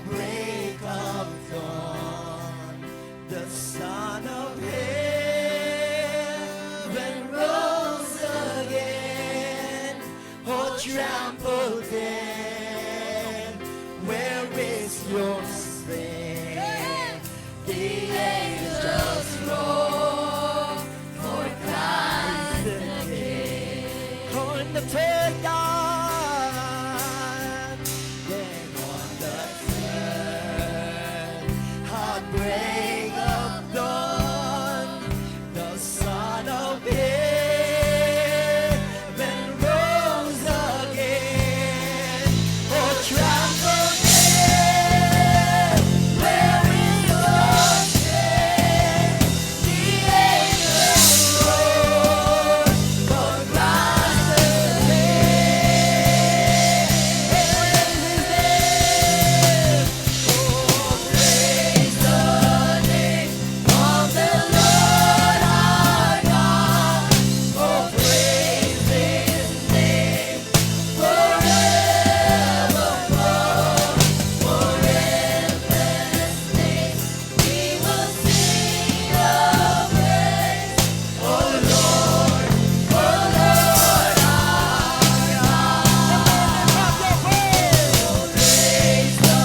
break of dawn, the Son of Heaven rose again. Oh, trample dead, where is your sting? The angels roar for Christ the King. On the third dawn, then on the third heartbreak of dawn, the Son of Heaven rose again. Oh, trample dead, where is your sting? The angels roar for Christ the King. Oh, praise the name of the Lord our God. Oh, praise His name forevermore. For endless days we will sing your praise. Oh Lord our God. Oh, praise the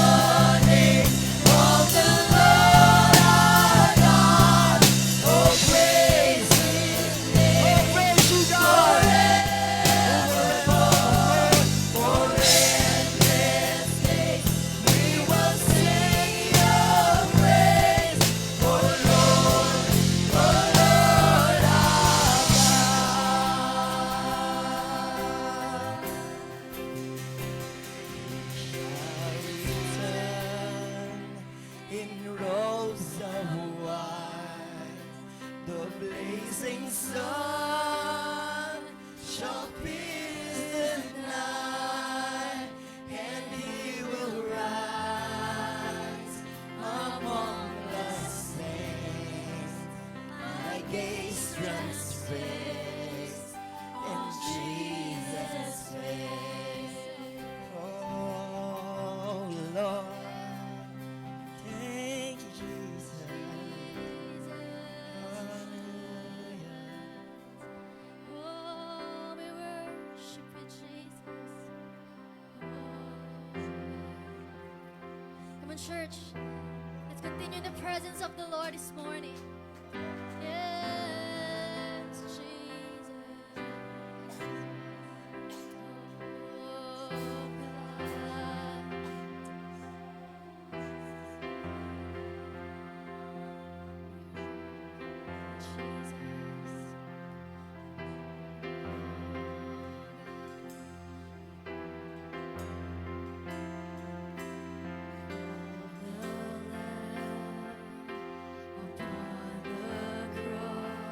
name of the Lord our God. Oh, praise His name forevermore. For endless days we will sing your praise. Oh Lord our God. Shall return in robes of white, the blazing sun shall pierce the night, and He will rise among the saints. My gaze transfixed in Jesus' face. Oh Lord, thank you, Jesus. Hallelujah. Oh, we worship you, Jesus. Come on, church. Let's continue in the presence of the Lord this morning. Yes, Jesus. Oh, God. Jesus. Upon the cross.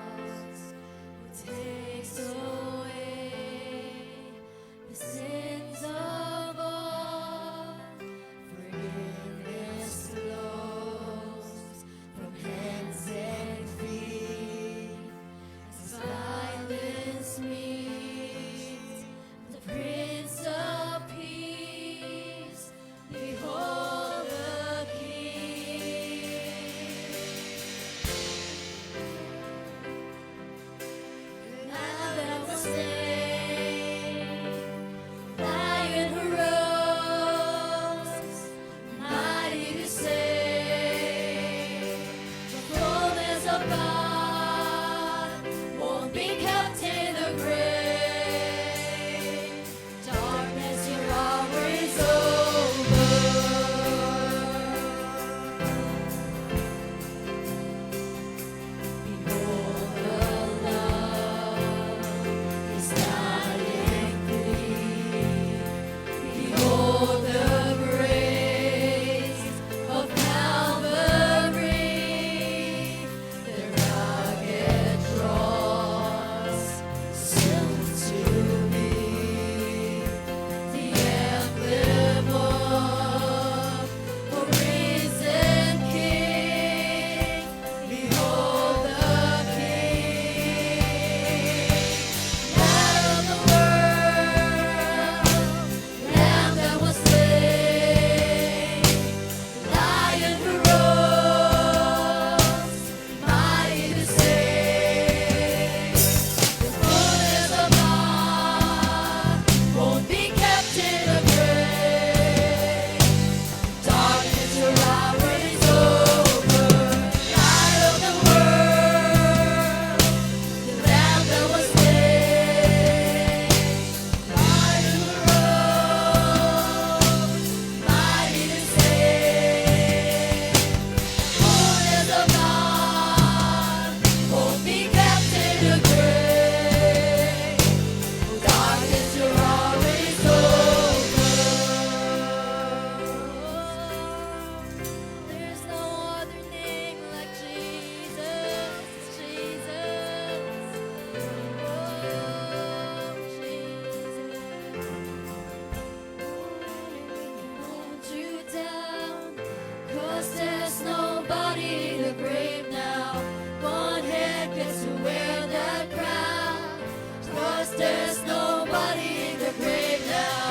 'cause there's nobody in the grave now. One head gets to wear that crown. 'Cause there's nobody in the grave now.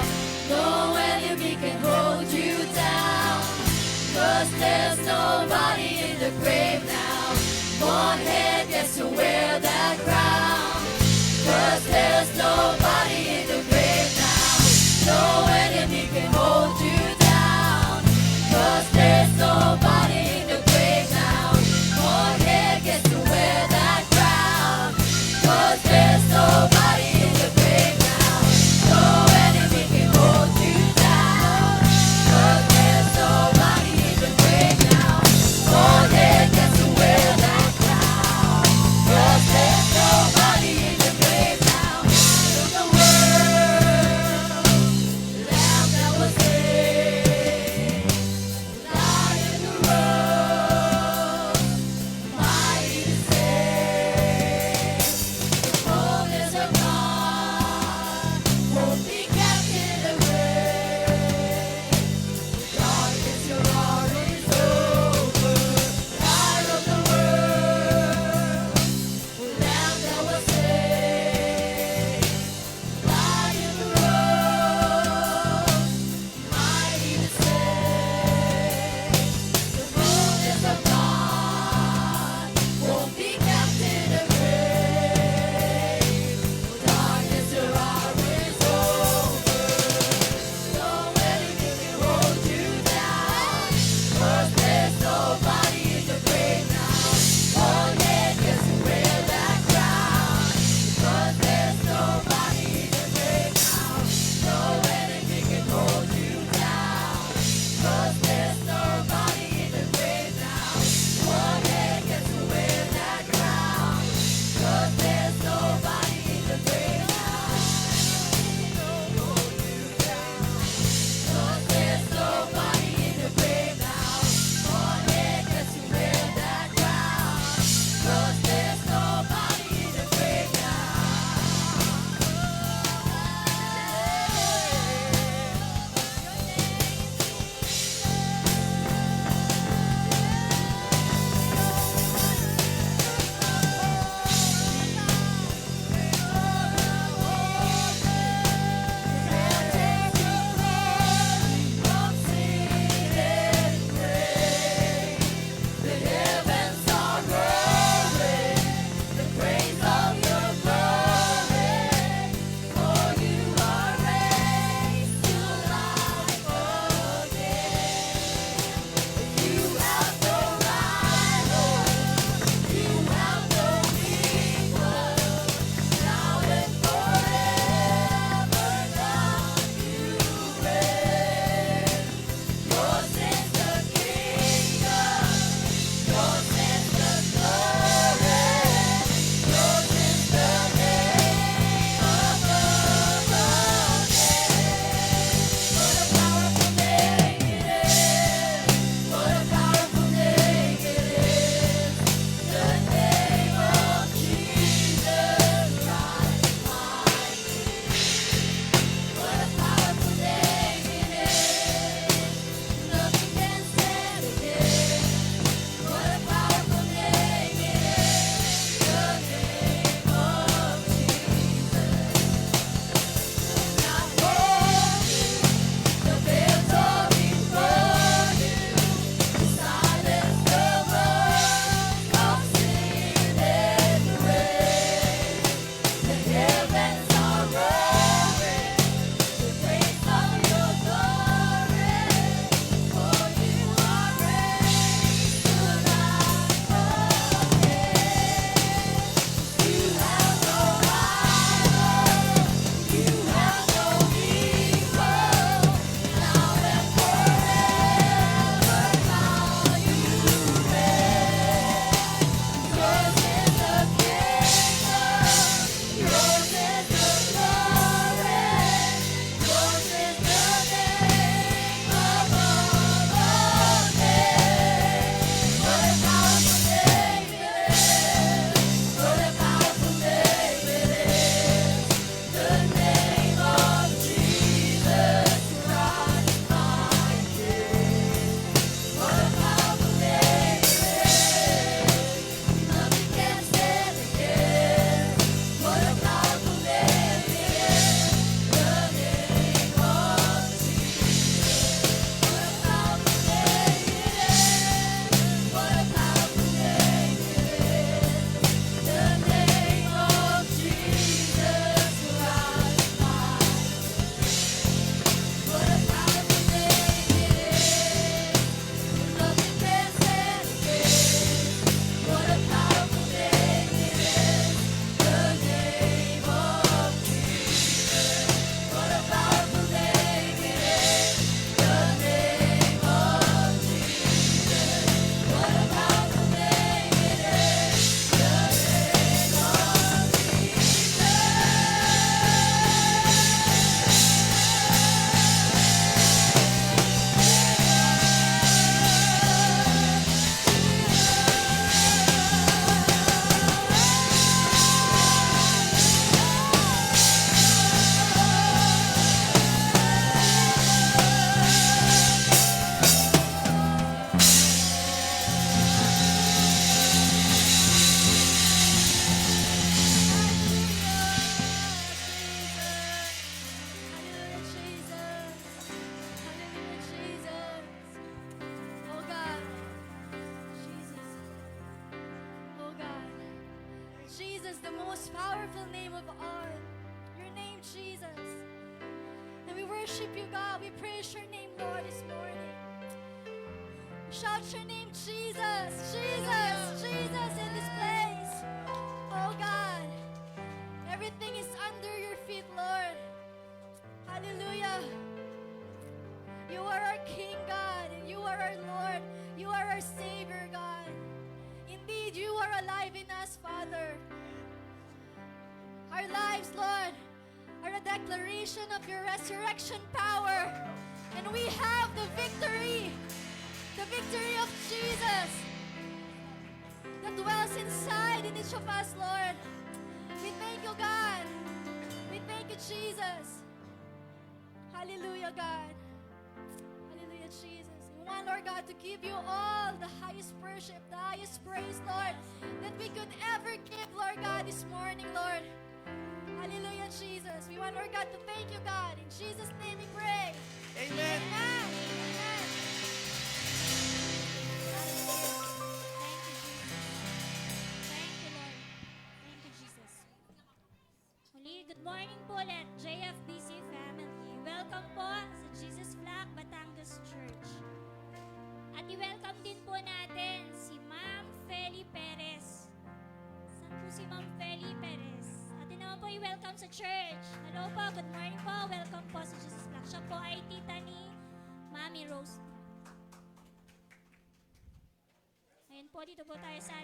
No enemy can hold you down. 'Cause there's nobody in the grave now. One head gets to wear that crown. 'Cause there's nobody in the grave now. No enemy can hold you down. 'Cause there's nobody in the grave now. One head gets to wear that crown. 'Cause there's nobody in the grave now. No enemy can hold you down. 'Cause there's nobody in the grave now. One head gets to wear that crown. 'Cause there's nobody in the grave now. The world, the most powerful name of all. Your name, Jesus. And we worship you, God. We praise your name, Lord, this morning. Shout your name, Jesus. Jesus. Jesus in this place. Oh, God. Everything is under your feet, Lord. Hallelujah. You are our King, God, and you are our Lord. You are our Savior, God. Indeed, you are alive in us, Father. Our lives, Lord, are a declaration of your resurrection power. And we have the victory of Jesus that dwells inside in each of us, Lord. We thank you, God. We thank you, Jesus. Hallelujah, God. Hallelujah, Jesus. We want, Lord God, to give you all the highest worship, the highest praise, Lord, that we could ever give, Lord God, this morning, Lord. Hallelujah, Jesus. We want, Lord God, to thank you, God. In Jesus' name we pray. Amen. Amen. Amen. Thank you, Lord. Thank you, Jesus. Muli, good morning po ulit, JFBC family. Welcome po sa Jesus Flock Batangas Church. At i-welcome din po natin si Ma'am Feli Perez. Saan po si Ma'am Feli Perez? Atin naman po i-welcome sa church. Hello po, good morning po. Welcome po sa Jesus Flock. Siya po ay tita ni Mami Rose. Ngayon po, dito po tayo sa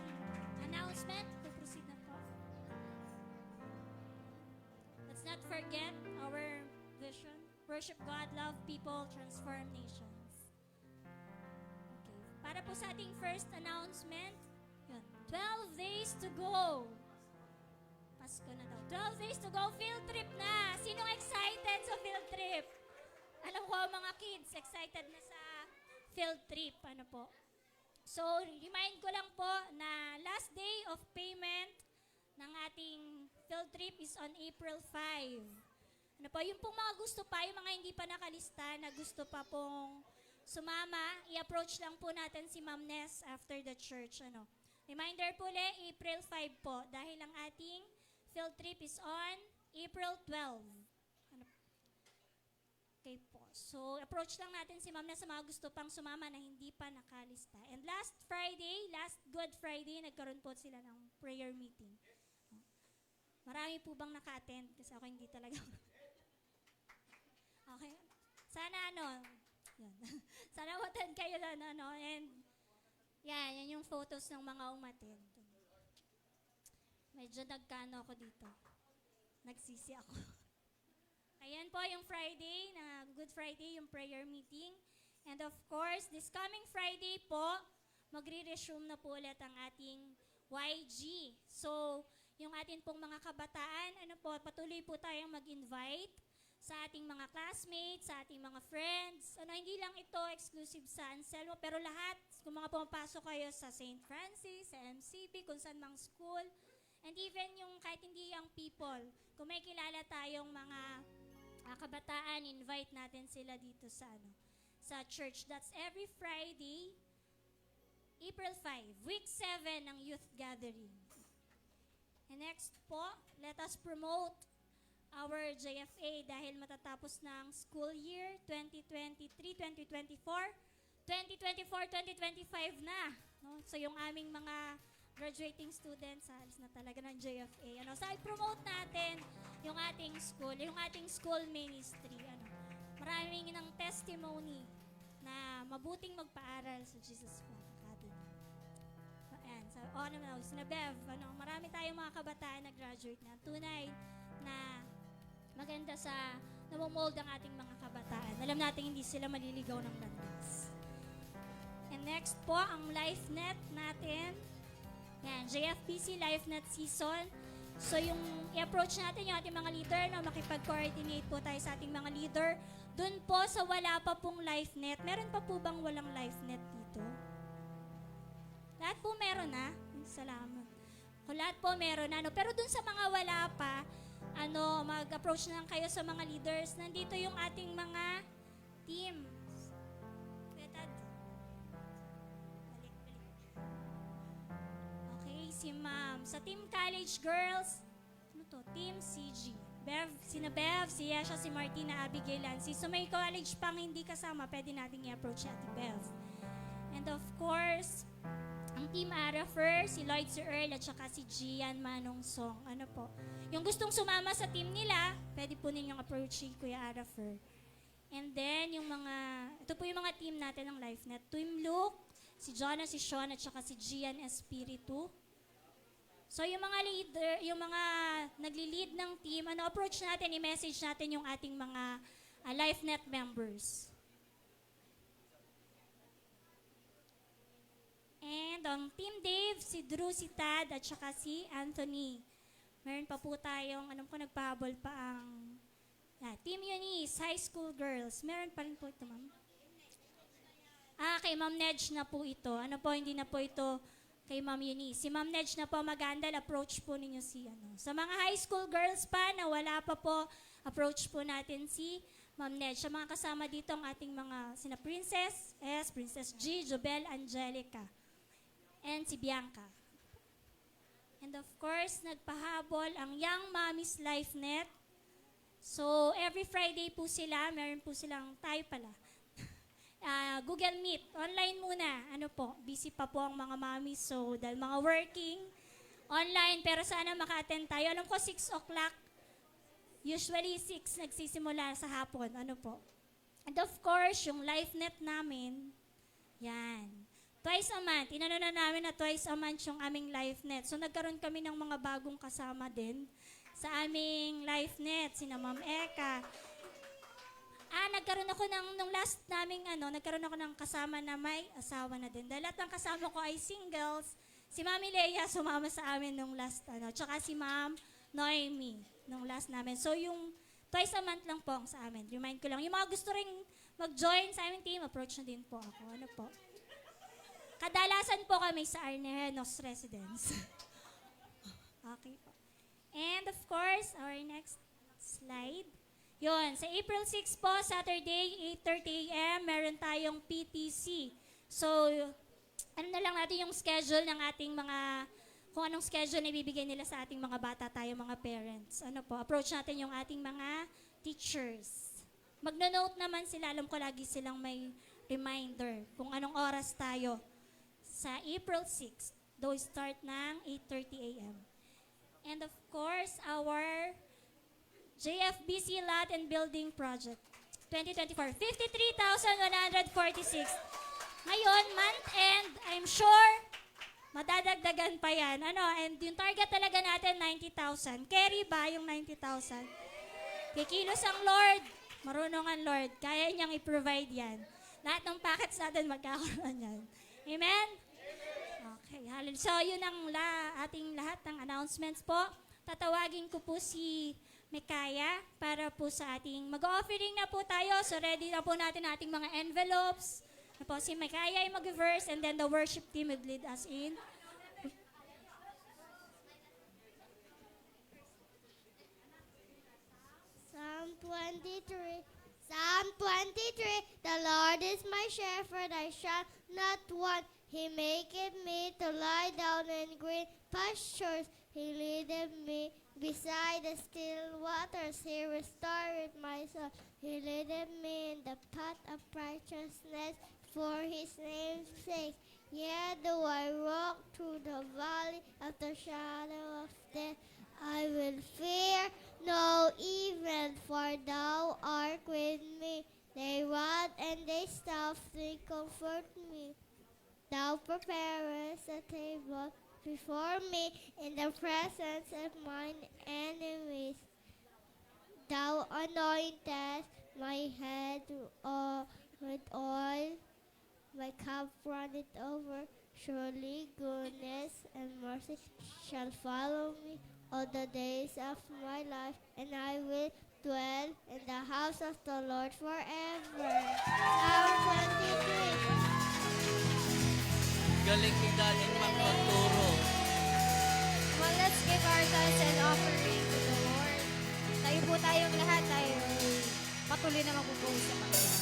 announcement. Proceed na po. Let's not forget our vision. Worship God, love people, transform nations. Okay. Para po sa ating first announcement, yun, 12 days to go. Pasko na daw. 12 days to go, field trip na. Sinong excited sa field trip? Alam ko, mga kids, excited na sa field trip. Ano po? So, remind ko lang po na last day of payment ng ating field trip is on April 5. Ano po, yung pong mga gusto pa, yung mga hindi pa nakalista na gusto pa pong sumama, i-approach lang po natin si Ma'am Ness after the church. Ano. Reminder po ulit, April 5 po, dahil ang ating field trip is on April 12. Ano. Okay po. So, approach lang natin si Ma'am Ness sa mga gusto pang sumama na hindi pa nakalista. And last Friday, last Good Friday, nagkaroon po sila ng prayer meeting. Marami po bang naka-attend? Kasi ako hindi talaga. Okay. Sana yun. Sana attend kayo na, and yan yung photos ng mga umattend. Medyo nagkano ako dito. Nagsisi ako. Ayan po yung Friday, na Good Friday, yung prayer meeting. And of course, this coming Friday po, magre-resume na po ulit ang ating YG. So, yung ating pong mga kabataan, patuloy po tayong mag-invite sa ating mga classmates, sa ating mga friends. Hindi lang ito exclusive sa Anselmo, pero lahat, kung mga pumapasok kayo sa St. Francis, sa MCP, kung saan mang school, and even yung kahit hindi young people, kung may kilala tayong mga kabataan, invite natin sila dito sa church. That's every Friday, April 5, week 7 ng youth gathering. And next po, let us promote our JFA dahil matatapos ng school year 2023-2024, 2024-2025 na. No? So yung aming mga graduating students, alis na talaga ng JFA. So i-promote natin yung ating school ministry. Maraming ng testimony na mabuting magpaaral sa Jesus Flock Academy. Ayan, sina Bev, marami tayong mga kabataan na graduate na tunay na maganda sa namomold ang ating mga kabataan. Alam natin hindi sila maliligaw ng landas. And next po, ang LifeNet natin. Yan, JFBC LifeNet season. So yung i-approach natin yung ating mga leader, makipag-coordinate po tayo sa ating mga leader. Doon po sa wala pa pong LifeNet, meron pa po bang walang LifeNet dito? Lahat po meron na. Salamat. Kung lahat po meron na. Pero dun sa mga wala pa, mag-approach na lang kayo sa mga leaders. Nandito yung ating mga team. Okay, si ma'am. Sa Team College Girls, ano to? Team CG. Sina Bev, si Yesha, si Martina, Abigail, Lancy. So may college pang hindi kasama, pwede nating i-approach Ate Bev. And of course, ang Team Arafer, si Lloyd, si Earl, at saka si Gian Manong Song. Ano po? Yung gustong sumama sa team nila, pwede po ninyong approach si Kuya Arafer. And then, ito po yung mga team natin ng LifeNet. Team Luke, si Jonah, si Sean, at saka si Gian Espiritu. So, yung mga leader, yung mga nagli-lead ng team, approach natin, i-message natin yung ating mga LifeNet members. And on Team Dave, si Drew, si Tad, at saka si Anthony. Meron pa po tayong, nagpahabol pa ang Team Eunice, High School Girls. Meron pa rin po ito, ma'am. Kay Ma'am Nedge na po ito. Hindi na po ito kay Ma'am Eunice. Si Ma'am Nedge na po magandal, approach po ninyo si Sa mga high school girls pa na wala pa po, approach po natin si Ma'am Nedge. Sa mga kasama dito ang ating mga sina Princess S, Princess G, Jobel, Angelica, and si Bianca. And of course, nagpahabol ang Young Mommies LifeNet. So, every Friday po sila, meron po silang tayo pala. Google Meet, online muna. Busy pa po ang mga mommies. So, dahil mga working, online, pero sana maka-attend tayo. Alam ko, 6 o'clock. Usually, 6 nagsisimula sa hapon. And of course, yung LifeNet namin, yan. Twice a month. Inano na namin na twice a month yung aming LifeNet. So, nagkaroon kami ng mga bagong kasama din sa aming LifeNet. Sina Ma'am Eka. Nagkaroon ako nung last naming nagkaroon ako ng kasama na may asawa na din. Dahil lahat ng kasama ko ay singles. Si Mami Leia sumama sa amin nung last, tsaka si Ma'am Noemi nung last namin. So, yung twice a month lang po ang sa amin. Remind ko lang. Yung mga gusto ring mag-join sa aming team, approach na din po ako. Kadalasan po kami sa Arnenos Residence. Okay po. And of course, our next slide. Yun, sa April 6 po, Saturday, 8:30 a.m., meron tayong PTC. So, na lang natin yung schedule ng ating kung anong schedule na ibibigay nila sa ating mga bata tayo, mga parents. Approach natin yung ating mga teachers. Magno-note naman sila, alam ko lagi silang may reminder kung anong oras tayo sa April 6. Though start ng 8:30 a.m. And of course, our JFBC Lot and Building Project 2024, 53,146. Ngayon, month end, I'm sure, madadagdagan pa yan. And yung target talaga natin, 90,000. Carry ba yung 90,000? Kikilos ang Lord, marunong ang Lord. Kaya niyang i-provide yan. Lahat ng packets natin magkakaroon yan. Amen? Okay, hallelujah. So, yun ang ating lahat ng announcements po. Tatawagin ko po si Mekaya para po sa ating mag-offering na po tayo. So, ready na po natin ating mga envelopes. Si Mekaya ay mag-verse and then the worship team will lead us in. Psalm 23. Psalm 23. The Lord is my shepherd, I shall not want. He maketh me to lie down in green pastures. He leadeth me beside the still waters. He restoreth my soul. He leadeth me in the path of righteousness for his name's sake. Yea, though I walk through the valley of the shadow of death, I will fear no evil, for thou art with me. Thy rod and thy staff, they comfort me. Thou preparest a table before me in the presence of mine enemies. Thou anointest my head with oil, my cup runneth over. Surely goodness and mercy shall follow me all the days of my life, and I will dwell in the house of the Lord forever. Psalm 23. Galing ni Daling magturo. Well, let's give our tithes and offering to the Lord. Tayo po tayong lahat, tayo patuloy na magpupuhos sa Panginoon.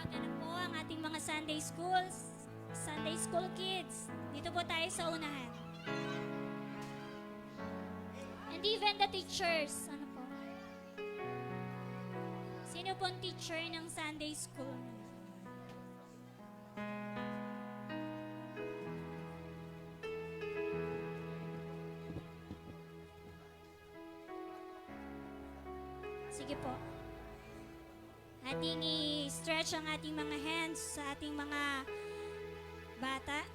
Tawagan na po ang ating mga Sunday school kids. Dito po tayo sa unahan. And even the teachers, ano po? Sino pong teacher ng Sunday school? Sige po. Ating i-stretch ang ating mga hands sa ating mga bata.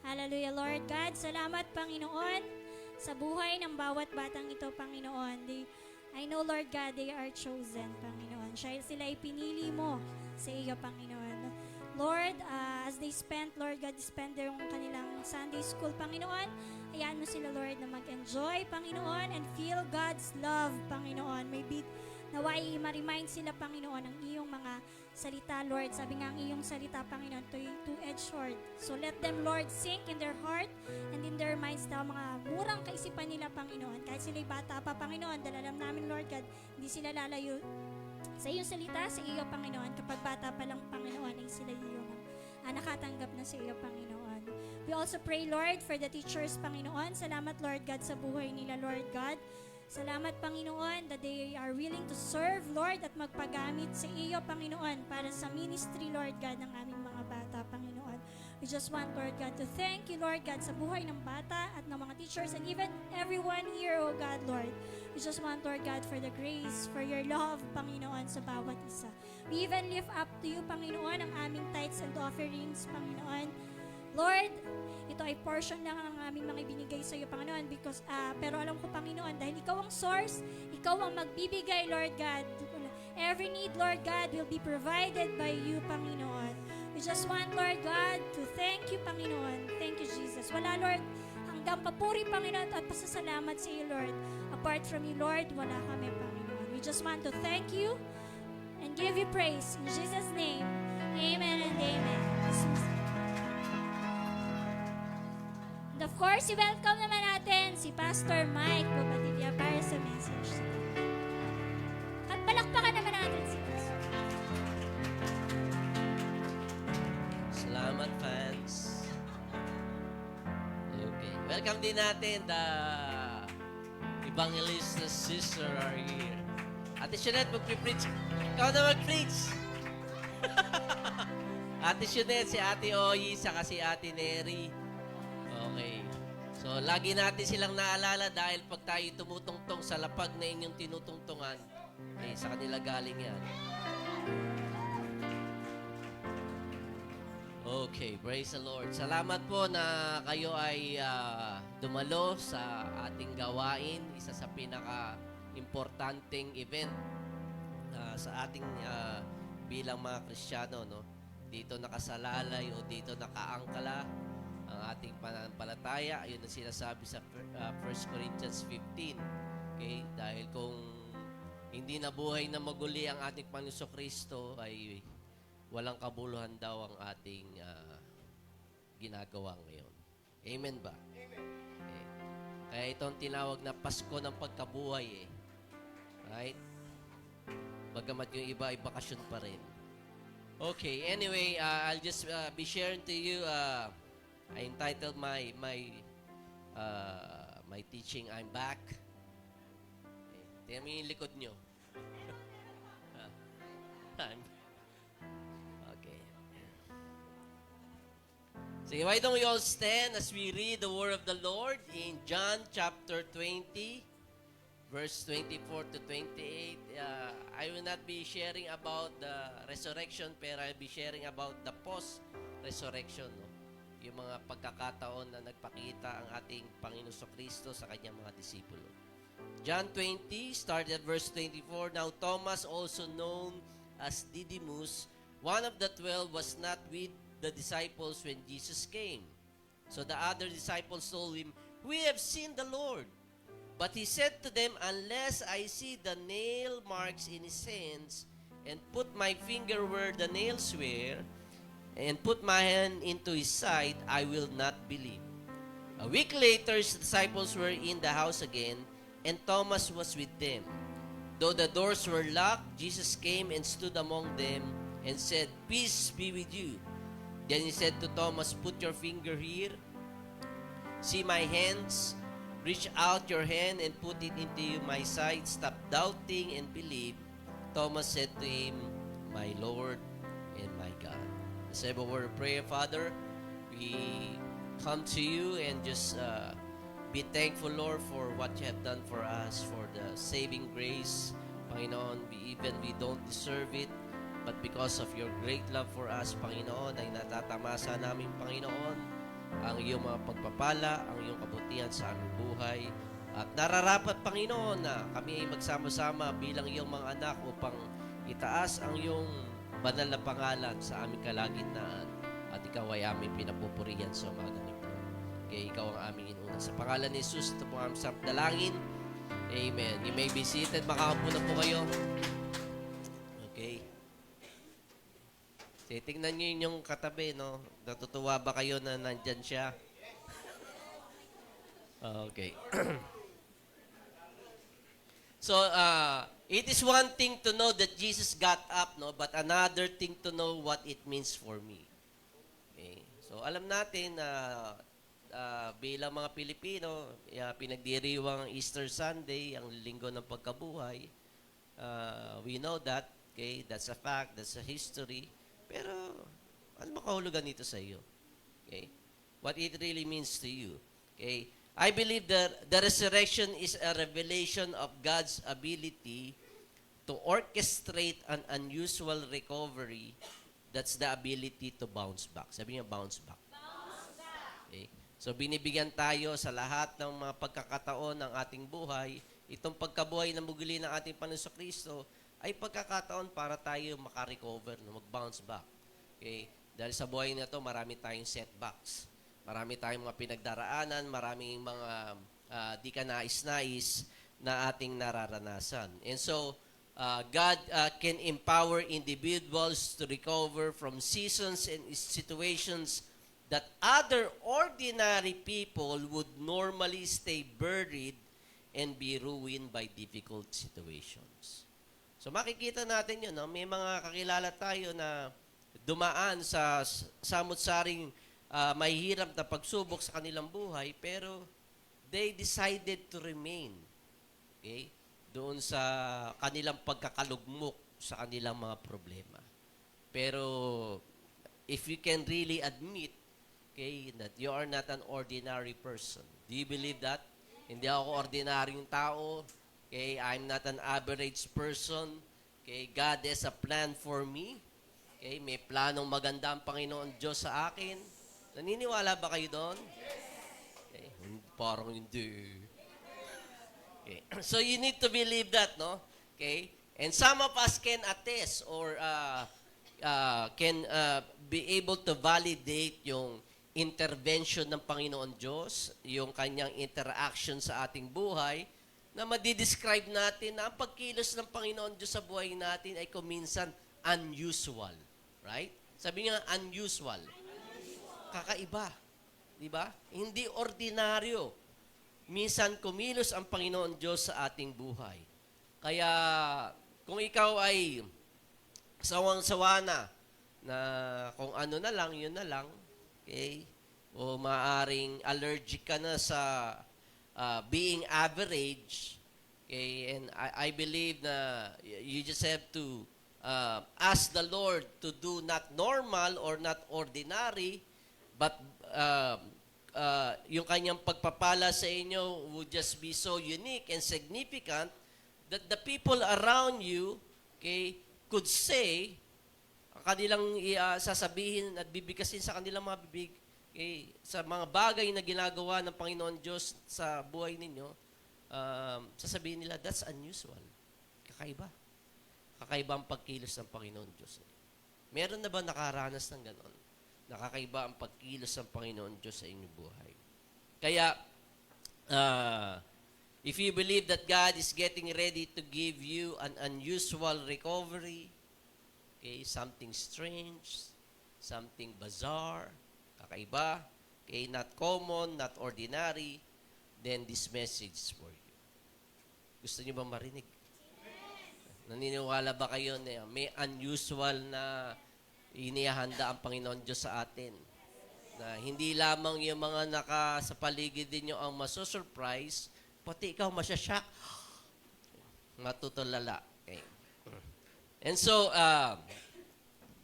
Hallelujah, Lord God. Salamat, Panginoon, sa buhay ng bawat batang ito, Panginoon. I know, Lord God, they are chosen, Panginoon. Sila ipinili mo sa iyo, Panginoon. Lord, as they spend, Lord God, spend their kanilang Sunday school, Panginoon, hayaan mo sila, Lord, na mag-enjoy, Panginoon, and feel God's love, Panginoon. Maybe naway ma-remind sila, Panginoon, ng iyong mga salita, Lord. Sabi nga ang iyong salita, Panginoon, two-edged sword. So let them, Lord, sink in their heart and in their minds na mga murang kaisipan nila, Panginoon. Kahit sila'y bata pa, Panginoon, dahil alam namin, Lord God, hindi sila lalayo sa iyong salita, sa iyo, Panginoon. Kapag bata pa lang, Panginoon, ay sila iyong nakatanggap na sa iyo, Panginoon. We also pray, Lord, for the teachers, Panginoon. Salamat, Lord God, sa buhay nila, Lord God. Salamat, Panginoon, that they are willing to serve, Lord, at magpagamit sa iyo, Panginoon, para sa ministry, Lord God, ng aming mga bata, Panginoon. We just want, Lord God, to thank you, Lord God, sa buhay ng bata at ng mga teachers and even everyone here, oh God, Lord. We just want, Lord God, for the grace, for your love, Panginoon, sa bawat isa. We even lift up to you, Panginoon, ang aming tithes and offerings, Panginoon. Lord, ito ay portion lang ang aming mga ibinigay sa iyo, Panginoon, because, pero alam ko, Panginoon, dahil ikaw ang source, ikaw ang magbibigay, Lord God. Every need, Lord God, will be provided by you, Panginoon. We just want, Lord God, to thank you, Panginoon. Thank you, Jesus. Wala, Lord, hanggang papuri, Panginoon, at pasasalamat sa iyo, Lord. Apart from you, Lord, wala kami, Panginoon. We just want to thank you and give you praise. In Jesus' name, amen and amen. And of course, i-welcome naman natin si Pastor Mike Bobadilla para sa message. At palakpakan naman natin si Pastor. Salamat, fans. Okay. Welcome din natin the evangelist na sister are here. Ate Shunette, mag-preach. Ikaw na mag-preach. Ate Shunette, si Ate Oyi, saka si Ate Neri. Okay. So, lagi natin silang naalala dahil pag tayo tumutungtong sa lapag na inyong tinutungtungan, eh, sa kanila galing yan. Okay, praise the Lord. Salamat po na kayo ay dumalo sa ating gawain, isa sa pinaka-importanteng event sa ating bilang mga Kristiyano, no? Dito nakasalalay o dito nakaangkala ang ating pananampalataya. Ayun ang sinasabi sa 1 Corinthians 15. Okay? Dahil kung hindi nabuhay na maguli ang ating Panginoon Kristo, ay walang kabuluhan daw ang ating ginagawa ngayon. Amen ba? Amen. Okay. Kaya ito ang tinawag na Pasko ng Pagkabuhay. Right? Bagamat yung iba ay bakasyon pa rin. Okay, anyway, I'll just be sharing to you, I entitled my teaching, I'm Back. Okay. Tingnan mo yung likod nyo. Okay. So why don't we all stand as we read the word of the Lord in John chapter 20, verse 24 to 28. I will not be sharing about the resurrection, pero I'll be sharing about the post-resurrection. No? Yung mga pagkakataon na nagpakita ang ating Panginoon Kristo sa kanyang mga disipulo. John 20, started at verse 24. Now Thomas, also known as Didymus, one of the 12, was not with the disciples when Jesus came. So the other disciples told him, "We have seen the Lord." But he said to them, "Unless I see the nail marks in his hands, and put my finger where the nails were, and put my hand into his side, I will not believe." A week later, his disciples were in the house again, and Thomas was with them. Though the doors were locked, Jesus came and stood among them and said, "Peace be with you." Then he said to Thomas, "Put your finger here. See my hands. Reach out your hand and put it into my side. Stop doubting and believe." Thomas said to him, "My Lord and my God." Let's have a word of prayer. Father, we come to you and just be thankful, Lord, for what you have done for us, for the saving grace. Panginoon, we don't deserve it, but because of your great love for us, Panginoon, ay natatamasa namin, Panginoon, ang iyong mga pagpapala, ang iyong kabutihan sa aming buhay. At nararapat, Panginoon, na kami ay magsama-sama bilang iyong mga anak upang itaas ang iyong banal na pangalan sa aming kalagitnaan. At ikaw ay aming pinapupurihan sa umaga nito. Kaya ikaw ang aming inuuna. Sa pangalan ni Jesus, ito po ang aming dalangin. Amen. You may be seated. Makakaupo na po kayo. Okay. Tingnan nyo yung katabi, no? Natutuwa ba kayo na nandyan siya? Okay. So, it is one thing to know that Jesus got up, no? But another thing to know what it means for me. Okay. So, alam natin na bilang mga Pilipino, pinagdiriwang Easter Sunday, ang linggo ng pagkabuhay. We know that. Okay? That's a fact. That's a history. Pero, ano ba kahulugan nito sa iyo? Okay? What it really means to you. Okay? I believe that the resurrection is a revelation of God's ability to orchestrate an unusual recovery. That's the ability to bounce back. Sabi niya, bounce back. Okay? So, binibigyan tayo sa lahat ng mga pagkakataon ng ating buhay. Itong pagkabuhay na muguli ng ating Panginoon Kristo ay pagkakataon para tayo makarecover, mag-bounce back. Okay? Dahil sa buhay na ito, marami tayong setbacks. Marami tayong mga pinagdaraanan, maraming mga di ka nais-nais na ating nararanasan. And so, God can empower individuals to recover from seasons and situations that other ordinary people would normally stay buried and be ruined by difficult situations. So makikita natin yun, no? May mga kakilala tayo na dumaan sa samut-saring mahihirap na pagsubok sa kanilang buhay, pero they decided to remain, okay, doon sa kanilang pagkakalugmok sa kanilang mga problema. Pero if you can really admit, okay, that you are not an ordinary person. Do you believe that? Hindi ako ordinaryong tao. Okay, I'm not an average person. Okay, God has a plan for me. Okay, may planong maganda ang Panginoon Diyos sa akin. Naniniwala ba kayo doon? Okay, parang hindi. Okay, so you need to believe that, no? Okay, and some of us can attest or can be able to validate yung intervention ng Panginoon Diyos, yung kanyang interaction sa ating buhay, na madidescribe natin na ang pagkilos ng Panginoon Diyos sa buhay natin ay kuminsan unusual. Right? Sabi nga, unusual. Kakaiba. Diba? Hindi ordinaryo. Minsan kumilos ang Panginoon Diyos sa ating buhay. Kaya, kung ikaw ay sawang-sawa na kung ano na lang, yun na lang, okay? O maaring allergic ka na sa being average, okay? And I believe na you just have to ask the Lord to do not normal or not ordinary, but yung kanyang pagpapala sa inyo would just be so unique and significant that the people around you, okay, could say, kanilang sasabihin at bibigkasin sa kanilang mga bibig, okay, sa mga bagay na ginagawa ng Panginoon Diyos sa buhay ninyo, sasabihin nila, that's unusual. Kakaiba. Kakaiba ang pagkilos ng Panginoon Diyos. Meron na ba nakaranas ng ganon? Nakakaiba ang pagkilos ng Panginoon Diyos sa inyong buhay. Kaya, if you believe that God is getting ready to give you an unusual recovery, okay, something strange, something bizarre, kakaiba, okay, not common, not ordinary, then this message is for you. Gusto niyo ba marinig? Naniniwala ba kayo na may unusual na inihanda ang Panginoon Diyos sa atin? Na hindi lamang yung mga sa paligid ninyo ang masosurprise, pati ikaw masyashock, matutulala. Okay. And so,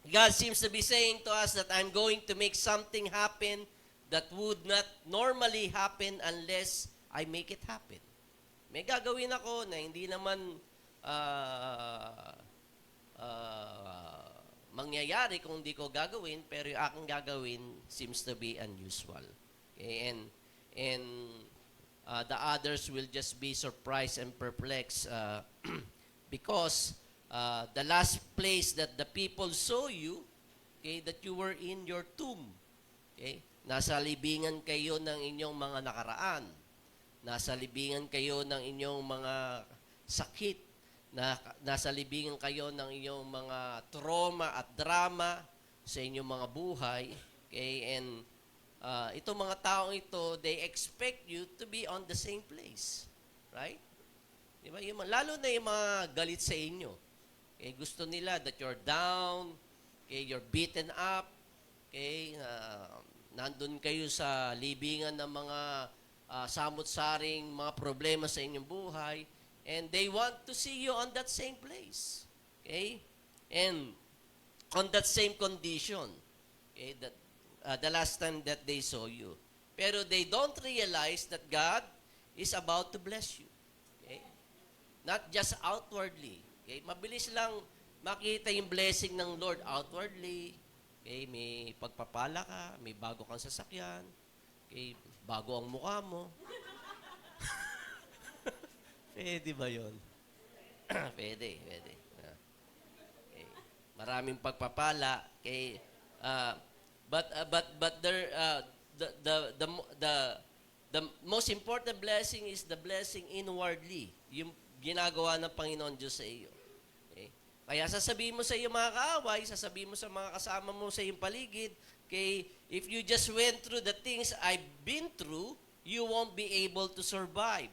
God seems to be saying to us that I'm going to make something happen that would not normally happen unless I make it happen. May gagawin ako na hindi naman mangyayari kung hindi ko gagawin, pero yung aking gagawin seems to be unusual. Okay? And the others will just be surprised and perplexed because the last place that the people saw you, okay, that you were in your tomb. Okay? Nasa libingan kayo ng inyong mga nakaraan. Nasa libingan kayo ng inyong mga sakit. Nasa libingan kayo ng inyong mga trauma at drama sa inyong mga buhay. Okay? And itong mga taong ito, they expect you to be on the same place. Right? Diba? Lalo na yung mga galit sa inyo. Okay? Gusto nila that you're down, okay? You're beaten up, okay? Nandun kayo sa libingan ng mga samot-saring mga problema sa inyong buhay. And they want to see you on that same place. Okay? And on that same condition. Okay? That, the last time that they saw you. Pero they don't realize that God is about to bless you. Okay? Not just outwardly. Okay? Mabilis lang makita yung blessing ng Lord outwardly. Okay? May pagpapala ka, may bago kang sasakyan. Okay? Bago ang mukha mo. Pwede ba yun? Pwede. Okay. Maraming pagpapala. Okay. But there, the most important blessing is the blessing inwardly. Yung ginagawa ng Panginoon Diyos sa iyo. Okay. Kaya sasabihin mo sa iyo mga kaaway, sasabihin mo sa mga kasama mo sa iyong paligid, okay, if you just went through the things I've been through, you won't be able to survive.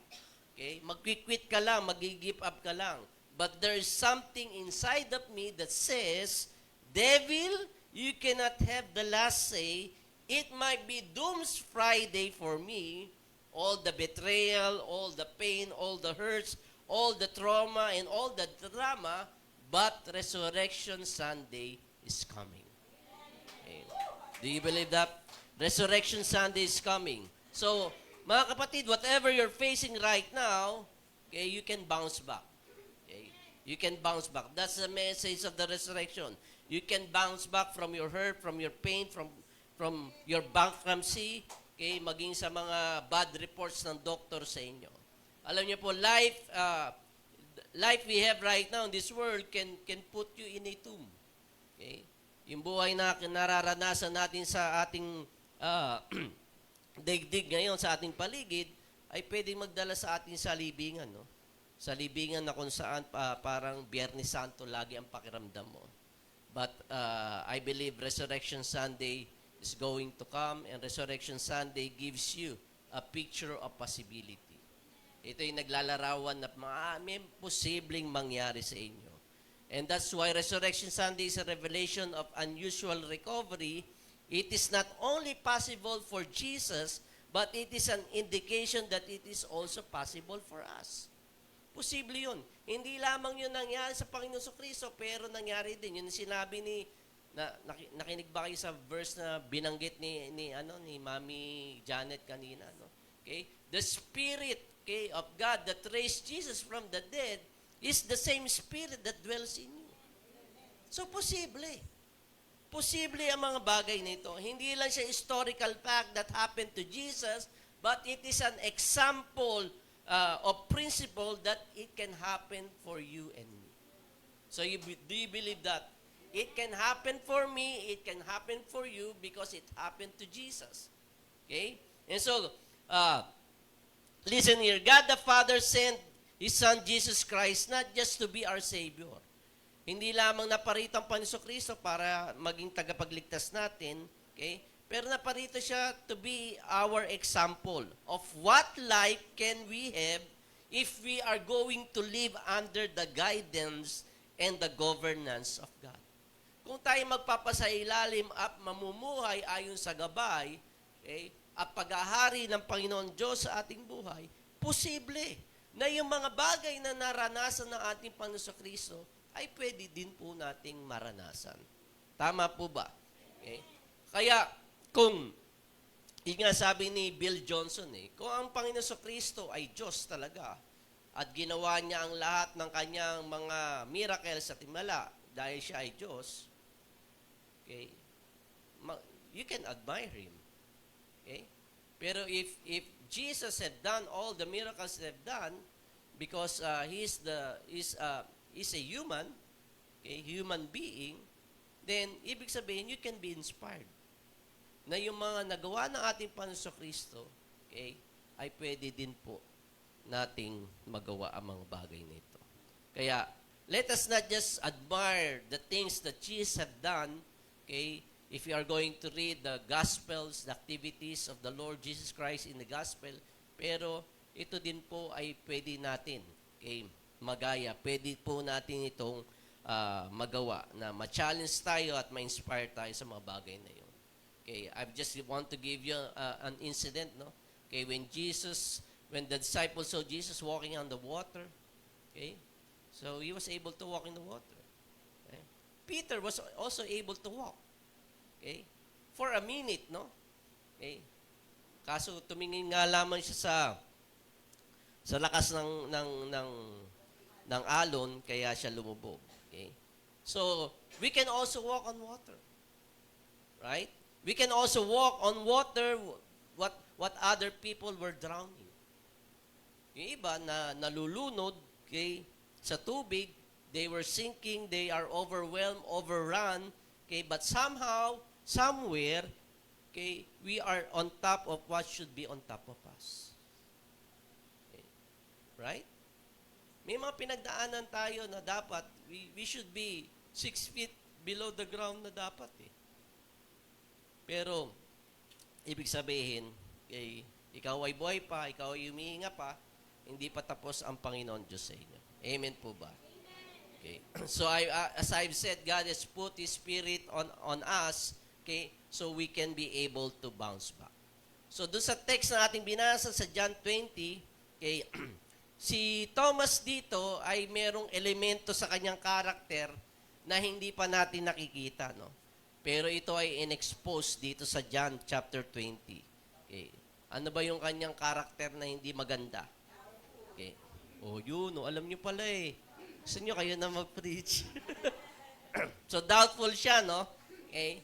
Okay? Mag-quit ka lang, mag-give up ka lang. But there is something inside of me that says, Devil, you cannot have the last say. It might be Doom's Friday for me. All the betrayal, all the pain, all the hurts, all the trauma, and all the drama, but Resurrection Sunday is coming. Okay. Do you believe that? Resurrection Sunday is coming. So, mga kapatid, whatever you're facing right now, okay, you can bounce back. Okay? You can bounce back. That's the message of the resurrection. You can bounce back from your hurt, from your pain, from your bankruptcy, okay, maging sa mga bad reports ng doctor sa inyo. Alam niyo po, life we have right now in this world can put you in a tomb. Okay? Yung buhay na nararanasan natin sa ating digdig ngayon sa ating paligid ay pwedeng magdala sa ating sa libingan, no? Sa libingan na kung saan parang Biyernes Santo lagi ang pakiramdam mo. But I believe Resurrection Sunday is going to come, and Resurrection Sunday gives you a picture of possibility. Ito yung naglalarawan na may posibleng mangyari sa inyo. And that's why Resurrection Sunday is a revelation of unusual recovery. It is not only possible for Jesus, but it is an indication that it is also possible for us. Posible yun. Hindi lamang yun nangyari sa Panginoon Kristo, pero nangyari din. Yun sinabi nakinig ba kayo sa verse na binanggit ni Mami Janet kanina, no? Okay? The Spirit, okay, of God that raised Jesus from the dead is the same Spirit that dwells in you. So, posible. Posible ang mga bagay nito. Hindi lang siya historical fact that happened to Jesus, but it is an example of principle that it can happen for you and me. So do you believe that? It can happen for me, it can happen for you because it happened to Jesus. Okay? And so, listen here. God the Father sent His Son Jesus Christ not just to be our Savior. Hindi lamang naparito ang Panginoon Kristo para maging tagapagligtas natin, okay? Pero naparito siya to be our example of what life can we have if we are going to live under the guidance and the governance of God. Kung tayo magpapasailalim at mamumuhay ayon sa gabay, at paghahari ng Panginoon Diyos sa ating buhay, posible na yung mga bagay na naranasan ng ating Panginoon Kristo ay pwede din po nating maranasan. Tama po ba? Okay? Kaya, kung, yung nga sabi ni Bill Johnson, kung ang Panginoon Kristo ay Diyos talaga, at ginawa niya ang lahat ng kanyang mga miracles at himala dahil siya ay Diyos, okay, you can admire Him. Okay? Pero if Jesus had done all the miracles He have done, because He's a human, okay, human being, then ibig sabihin you can be inspired na yung mga nagawa ng ating Panginoon Kristo, okay, ay pwede din po nating magawa ang mga bagay nito. Kaya let us not just admire the things that Jesus have done, okay. If you are going to read the Gospels, the activities of the Lord Jesus Christ in the Gospel, pero ito din po ay pwede natin, okay, magaya. Pwede po natin itong magawa na ma-challenge tayo at ma-inspire tayo sa mga bagay na yun. Okay, I just want to give you an incident, no? Okay, when the disciples saw Jesus walking on the water, okay, so he was able to walk in the water. Okay? Peter was also able to walk. Okay? For a minute, no? Okay? Kaso tumingin nga lamang siya sa lakas ng alon kaya siya lumubog. Okay? So, we can also walk on water. Right? We can also walk on water what other people were drowning. Yung iba na nalulunod, okay, sa tubig, they were sinking, they are overwhelmed, overrun, okay, but somehow, somewhere, okay, we are on top of what should be on top of us. Okay. Right? May mga pinagdaanan tayo na dapat, we should be 6 feet below the ground na dapat Pero, ibig sabihin, okay, ikaw ay buhay pa, ikaw ay humihinga pa, hindi pa tapos ang Panginoon Diyos sa inyo. Amen po ba? Okay. So, as I've said, God has put His Spirit on us, okay, so we can be able to bounce back. So, doon sa text na ating binasa sa John 20, okay, si Thomas dito ay merong elemento sa kanyang karakter na hindi pa natin nakikita, no? Pero ito ay in-expose dito sa John chapter 20. Okay. Ano ba yung kanyang karakter na hindi maganda? Okay. Yun, alam niyo pala Gusto niyo kayo na mag-preach. So, doubtful siya, no? Okay.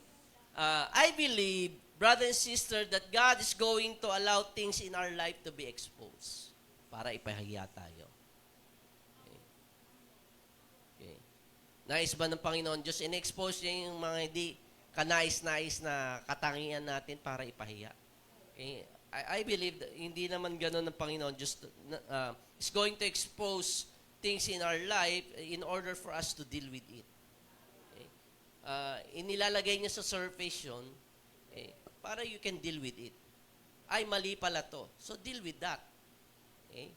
I believe, brother and sister, that God is going to allow things in our life to be exposed para ipahiya tayo. Okay. Okay. Nais ba ng Panginoon Diyos, in-expose niya yung mga hindi kanais-nais na katangian natin para ipahiya? Okay. I believe that hindi naman gano'n ng Panginoon Diyos is going to expose things in our life in order for us to deal with it. Okay. Inilalagay niya sa surface yun, para you can deal with it. Ay, mali pala to. So, deal with that. Okay.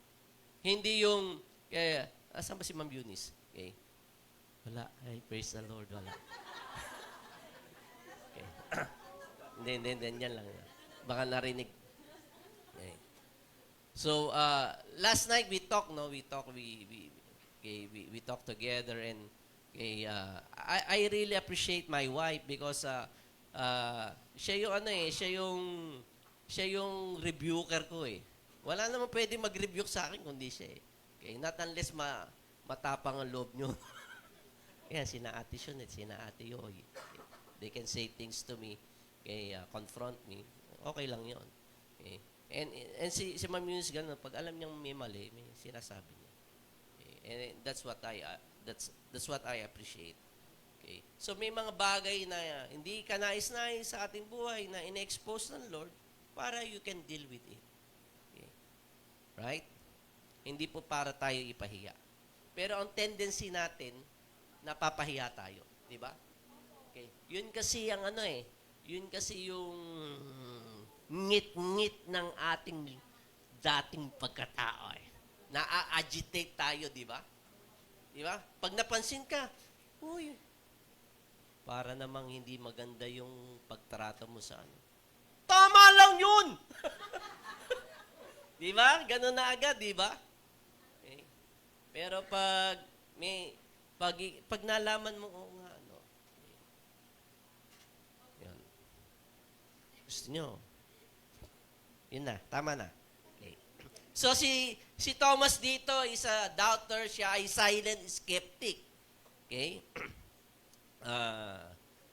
Hindi yung, asan ba si Ma'am Eunice? Okay. Wala. Ay, praise the Lord. Wala. Okay. Hindi, yan lang. Baka narinig. Okay. So, last night we talked together, and I really appreciate my wife because siya yung rebuker ko Wala naman pwede mag-rebuke sa akin kundi siya Okay, not unless matapang ang loob nyo. Yan, sina Ate Shun at sina Ate Yoy. They can say things to me, confront me. Okay lang yun. Okay. And si Ma'am Eunice ganun, pag alam niyang may mali, may sinasabi niya. Okay. And that's what I appreciate. Okay. So may mga bagay na hindi ka nais-nais sa ating buhay na in-expose ng Lord para you can deal with it. Okay. Right? Hindi po para tayo ipahiya. Pero ang tendency natin, napapahiya tayo. Di ba? Okay. Yun kasi ang yun kasi yung ngit-ngit ng ating dating pagkatao Na-agitate tayo, di ba? Di ba? Pag napansin ka, uy, para namang hindi maganda yung pagtrato mo sa ano. Tama lang yun! Di ba? Ganun na agad, di ba? Okay. Pero pag nalaman mo, oo nga, ano, yan. Gusto nyo? Yun na, tama na. Okay. So si Thomas dito is a doubter, siya ay silent skeptic. Okay?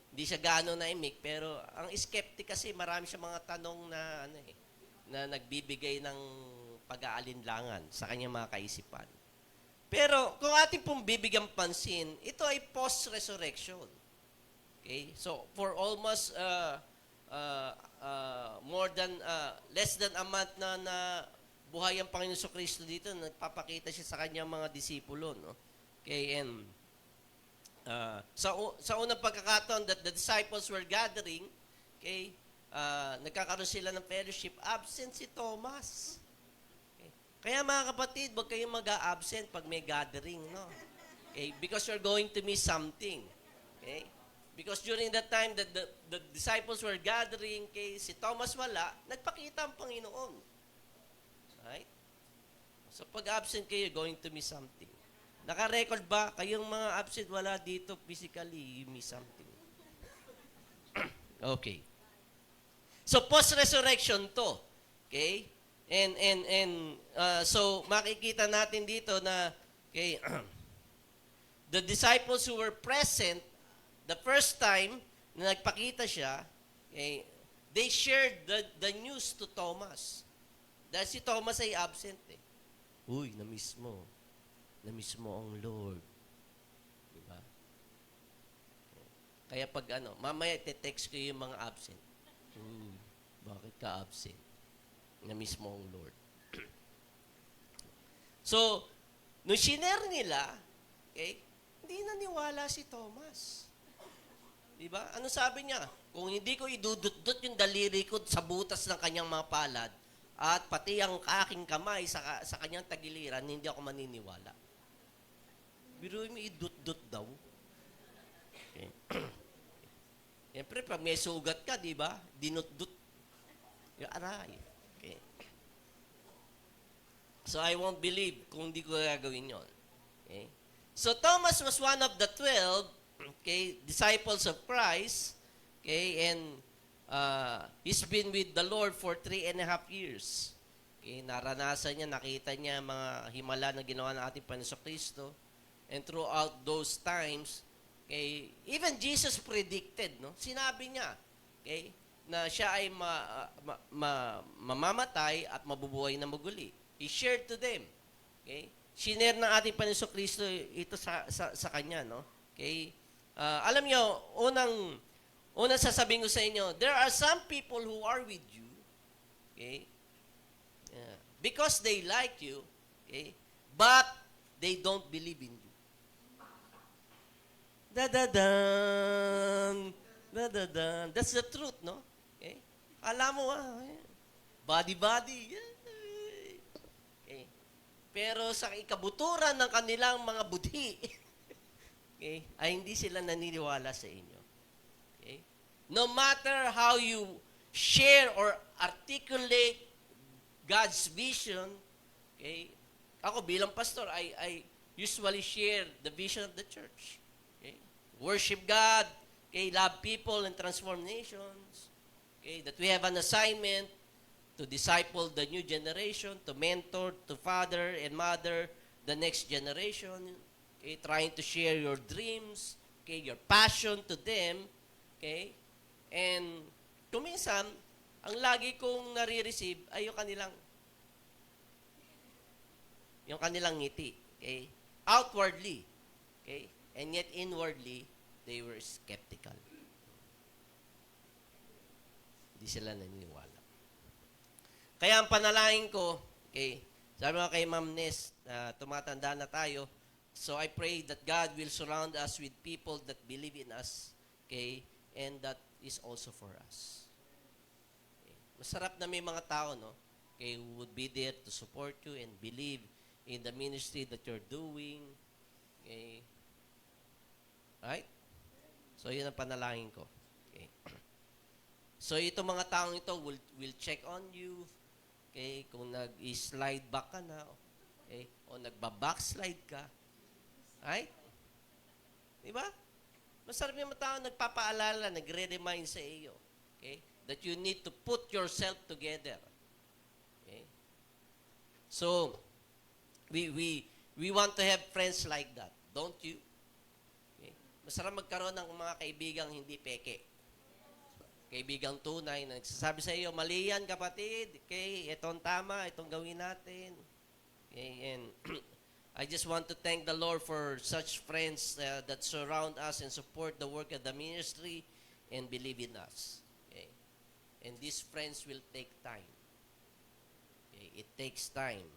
Hindi siya gaano naimik, pero ang skeptic kasi marami siya mga tanong na na nagbibigay ng pag-aalinlangan sa kanyang mga kaisipan. Pero kung ating pong bibigyan pansin, ito ay post-resurrection. Okay? So for almost more than less than a month na buhay ang Panginoon Kristo dito, nagpapakita siya sa kanyang mga disipulo, no? Okay, and sa unang pagkakataon that the disciples were gathering, okay, nagkakaroon sila ng fellowship, absent si Thomas. Okay. Kaya mga kapatid, huwag kayong mag-a-absent pag may gathering, no? Okay, because you're going to miss something. Okay? Because during that time that the disciples were gathering, okay, si Thomas wala, nagpakita ang Panginoon. Right? So pag absent kayo, going to miss something. Naka-record ba? Kayong mga absent wala dito physically, you miss something. Okay. So post-resurrection to. Okay? And so makikita natin dito na okay, the disciples who were present the first time na nagpakita siya, okay, they shared the news to Thomas. Dahil si Thomas ay absent eh. Uy, na-miss mo. Na-miss mo ang Lord. Diba? Kaya pag mamaya te-text ko yung mga absent. Uy, bakit ka absent? Na-miss mo ang Lord. So, nung shinare nila, okay, hindi naniwala si Thomas. Diba? Ano sabi niya? Kung hindi ko idudut-dut yung daliri ko sa butas ng kanyang mga palad, at pati ang aking kamay sa kanyang tagiliran, hindi ako maniniwala. Biruin mo, idut-dut daw. Okay. Siyempre, pag may sugat ka, di ba? Dinut-dut. Yung aray. Okay. So, I won't believe kung hindi ko gagawin yon. Okay. So, Thomas was one of the 12, okay, disciples of Christ, okay, and he's been with the Lord for 3.5 years. Okay, naranasan niya, nakita niya mga himala na ginawa ng ating Panginoon Kristo. And throughout those times, okay, even Jesus predicted, no? Sinabi niya, okay, na siya ay mamamatay at mabubuhay na muli. He shared to them. Okay? Shinare ng ating Panginoon Kristo ito sa kanya, no? Okay? Alam niyo, unang sasabihin ko sa inyo, there are some people who are with you, okay, because they like you, okay, but they don't believe in you. Da-da-dan, da-da-dan. That's the truth, no? Okay? Alam mo, body-body. Okay. Pero sa ikabuturan ng kanilang mga budhi, okay, ay hindi sila naniniwala sa inyo. Okay? No matter how you share or articulate God's vision, okay, ako bilang pastor, I usually share the vision of the church. Okay? Worship God, okay, love people and transform nations, okay, that we have an assignment to disciple the new generation, to mentor, to father and mother the next generation, okay, trying to share your dreams, okay, your passion to them, okay, and kuminsan, ang lagi kong nare-receive ay yung kanilang ngiti, okay, outwardly, okay, and yet inwardly, they were skeptical. Hindi sila naniniwala. Kaya ang panalangin ko, okay, sabi nga kay Ma'am Ness, tumatanda na tayo, so I pray that God will surround us with people that believe in us, okay, and that is also for us. Okay. Masarap na may mga tao, no, okay, who would be there to support you and believe in the ministry that you're doing. Okay? Right? So, yun ang panalangin ko. Okay? So, itong mga taong ito will check on you. Okay? Kung nag-slide back ka na. Okay? O nagba-backslide ka. Right? Diba? Masarap yung mga taong nagpapaalala, nagre-remind sa iyo. Okay? That you need to put yourself together. Okay? So, we want to have friends like that. Don't you? Okay? Masarap magkaroon ng mga kaibigang hindi peke. Kaibigang tunay na nagsasabi sa iyo, mali yan kapatid. Okay? Itong tama, itong gawin natin. Okay? And I just want to thank the Lord for such friends that surround us and support the work of the ministry and believe in us. Okay? And these friends will take time. Okay? It takes time.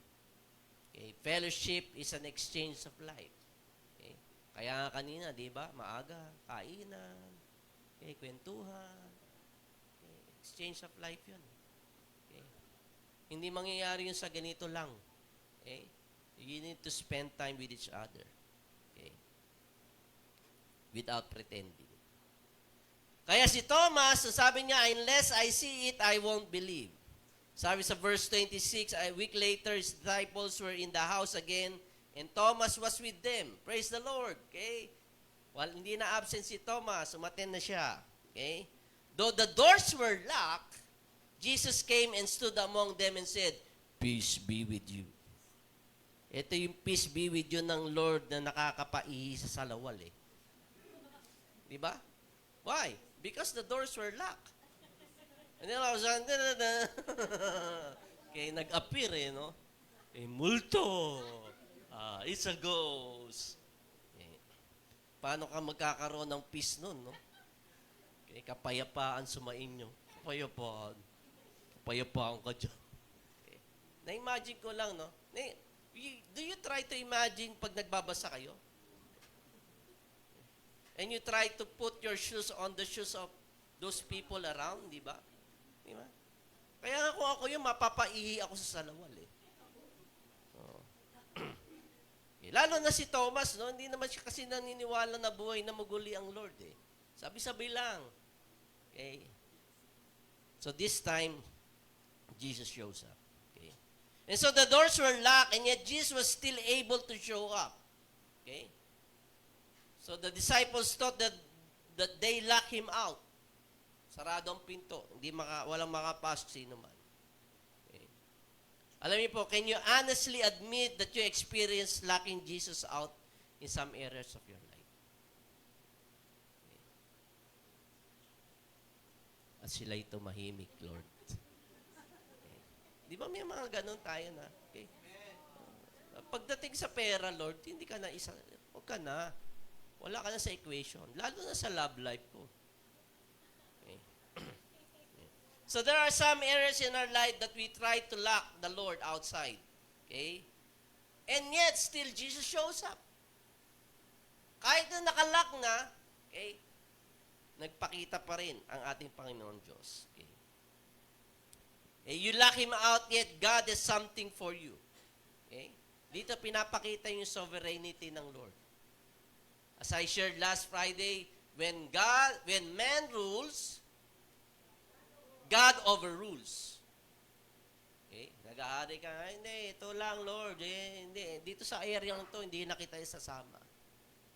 Okay? Fellowship is an exchange of life. Okay? Kaya nga kanina, di ba? Maaga, kainan, okay? Kwentuhan. Okay? Exchange of life yun. Okay? Hindi mangyayari yun sa ganito lang. Okay? You need to spend time with each other. Okay? Without pretending. Kaya si Thomas, sabi niya, unless I see it, I won't believe. Sabi sa verse 26, a week later, his disciples were in the house again, and Thomas was with them. Praise the Lord. Okay? Well, hindi na absent si Thomas, umaten na siya. Okay? Though the doors were locked, Jesus came and stood among them and said, "Peace be with you." Ito yung peace be with you ng Lord na nakakapaihi sa salawal eh. Di ba? Why? Because the doors were locked. And then all of a sudden, okay, nag-appear eh, no? Multo. It's a ghost. Okay. Paano ka magkakaroon ng peace nun, no? Okay, kapayapaan sumainyo. Kapayapaan. Kapayapaan ka dyan. Okay. Na-imagine ko lang, no? Do you try to imagine pag nagbabasa kayo? And you try to put your shoes on the shoes of those people around, di ba? Di ba? Kaya nga kung ako yung mapapaihi ako sa salawal eh. Oh. Lalo na si Thomas, no? Hindi naman siya kasi naniniwala na buhay na maguli ang Lord eh. Sabi-sabi lang. Okay? So this time, Jesus shows up. And so the doors were locked, and yet Jesus was still able to show up. Okay? So the disciples thought that they locked him out. Sarado ang pinto. Walang makapasok sino man. Okay? Alam niyo po, can you honestly admit that you experienced locking Jesus out in some areas of your life? Okay. At sila'y tumahimik, Lord. Di ba may mga ganun tayo na? Okay. Pagdating sa pera, Lord, hindi ka na isa. Huwag ka na. Wala ka na sa equation. Lalo na sa love life ko. Okay. So there are some areas in our life that we try to lock the Lord outside. Okay? And yet, still, Jesus shows up. Kahit na nakalock na, okay, nagpakita pa rin ang ating Panginoon Diyos. Okay? You lock him out, yet God has something for you. Okay? Dito pinapakita yung sovereignty ng Lord. As I shared last Friday, when man rules, God overrules. Okay? Nag-aari ka, hindi, ito lang, Lord. Hindi, dito sa area lang to, hindi na kita isasama.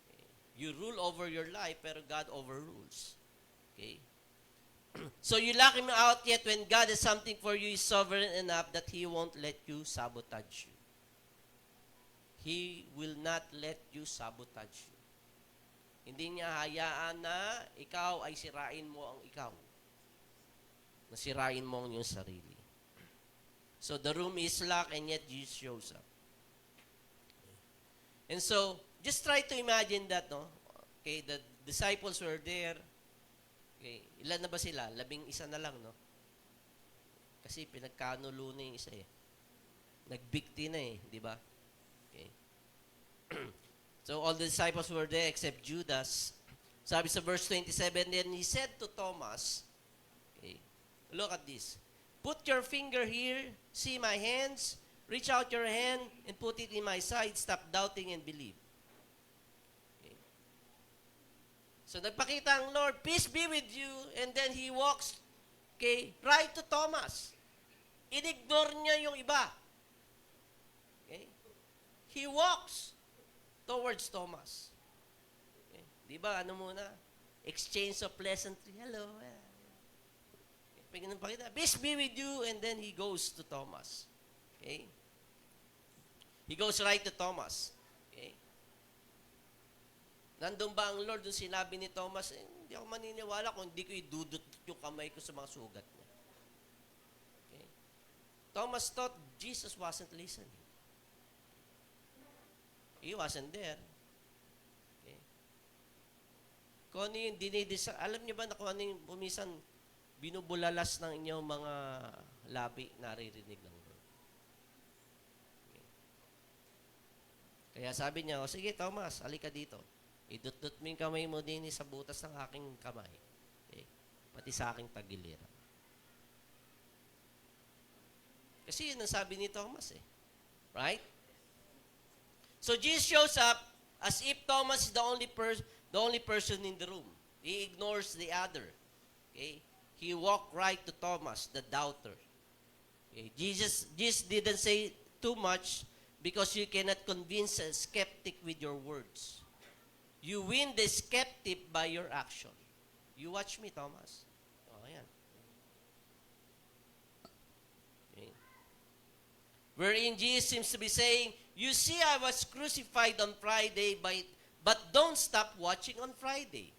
Okay? You rule over your life, pero God overrules. Okay? So you lock him out, yet when God has something for you, He's sovereign enough that He won't let you sabotage you. He will not let you sabotage you. Hindi niya hayaan na ikaw ay sirain mo ang ikaw. Nasirain mo ang iyong sarili. So the room is locked and yet Jesus shows up. And so, just try to imagine that, no? Okay, the disciples were there. Okay, ilan na ba sila? 11 na lang, no? Kasi pinagkanulo na yung isa eh. Nagbikti na eh, di ba? Okay. So all the disciples were there except Judas. Sabi sa verse 27, then he said to Thomas, okay, look at this. Put your finger here, see my hands, Reach out your hand and put it in my side. Stop doubting and believe. Okay. So nagpakita ang Lord, peace be with you. And then He walks, right to Thomas. Inignore niya yung iba. Okay. He walks towards Thomas. Okay. Di ba, ano muna? Exchange of pleasantry. Hello. Okay. Pakita, peace be with you. And then He goes to Thomas. Okay. He goes right to Thomas. Okay. Nandun ba ang Lord? Doon sinabi ni Thomas, hindi ako maniniwala kung hindi ko idudot yung kamay ko sa mga sugat niya. Okay. Thomas thought Jesus wasn't listening. He wasn't there. Okay. Kung ano yung alam niyo ba na kung ano yung pumisan, binubulalas ng inyong mga labi, naririnig ng Lord. Kaya sabi niya, o sige Thomas, alika dito. Idut-dut mo yung kamay mo din sa butas ng aking kamay. Okay. Pati sa aking tagiliran. Kasi yun ang sabi ni Thomas eh. Right? So Jesus shows up as if Thomas is the only person in the room. He ignores the other. Okay? He walked right to Thomas, the doubter. Okay? Jesus didn't say too much, because you cannot convince a skeptic with your words. You win the skeptic by your action. You watch me, Thomas. Oh, ayan. Okay. Wherein Jesus seems to be saying, you see, I was crucified on Friday, but don't stop watching on Friday.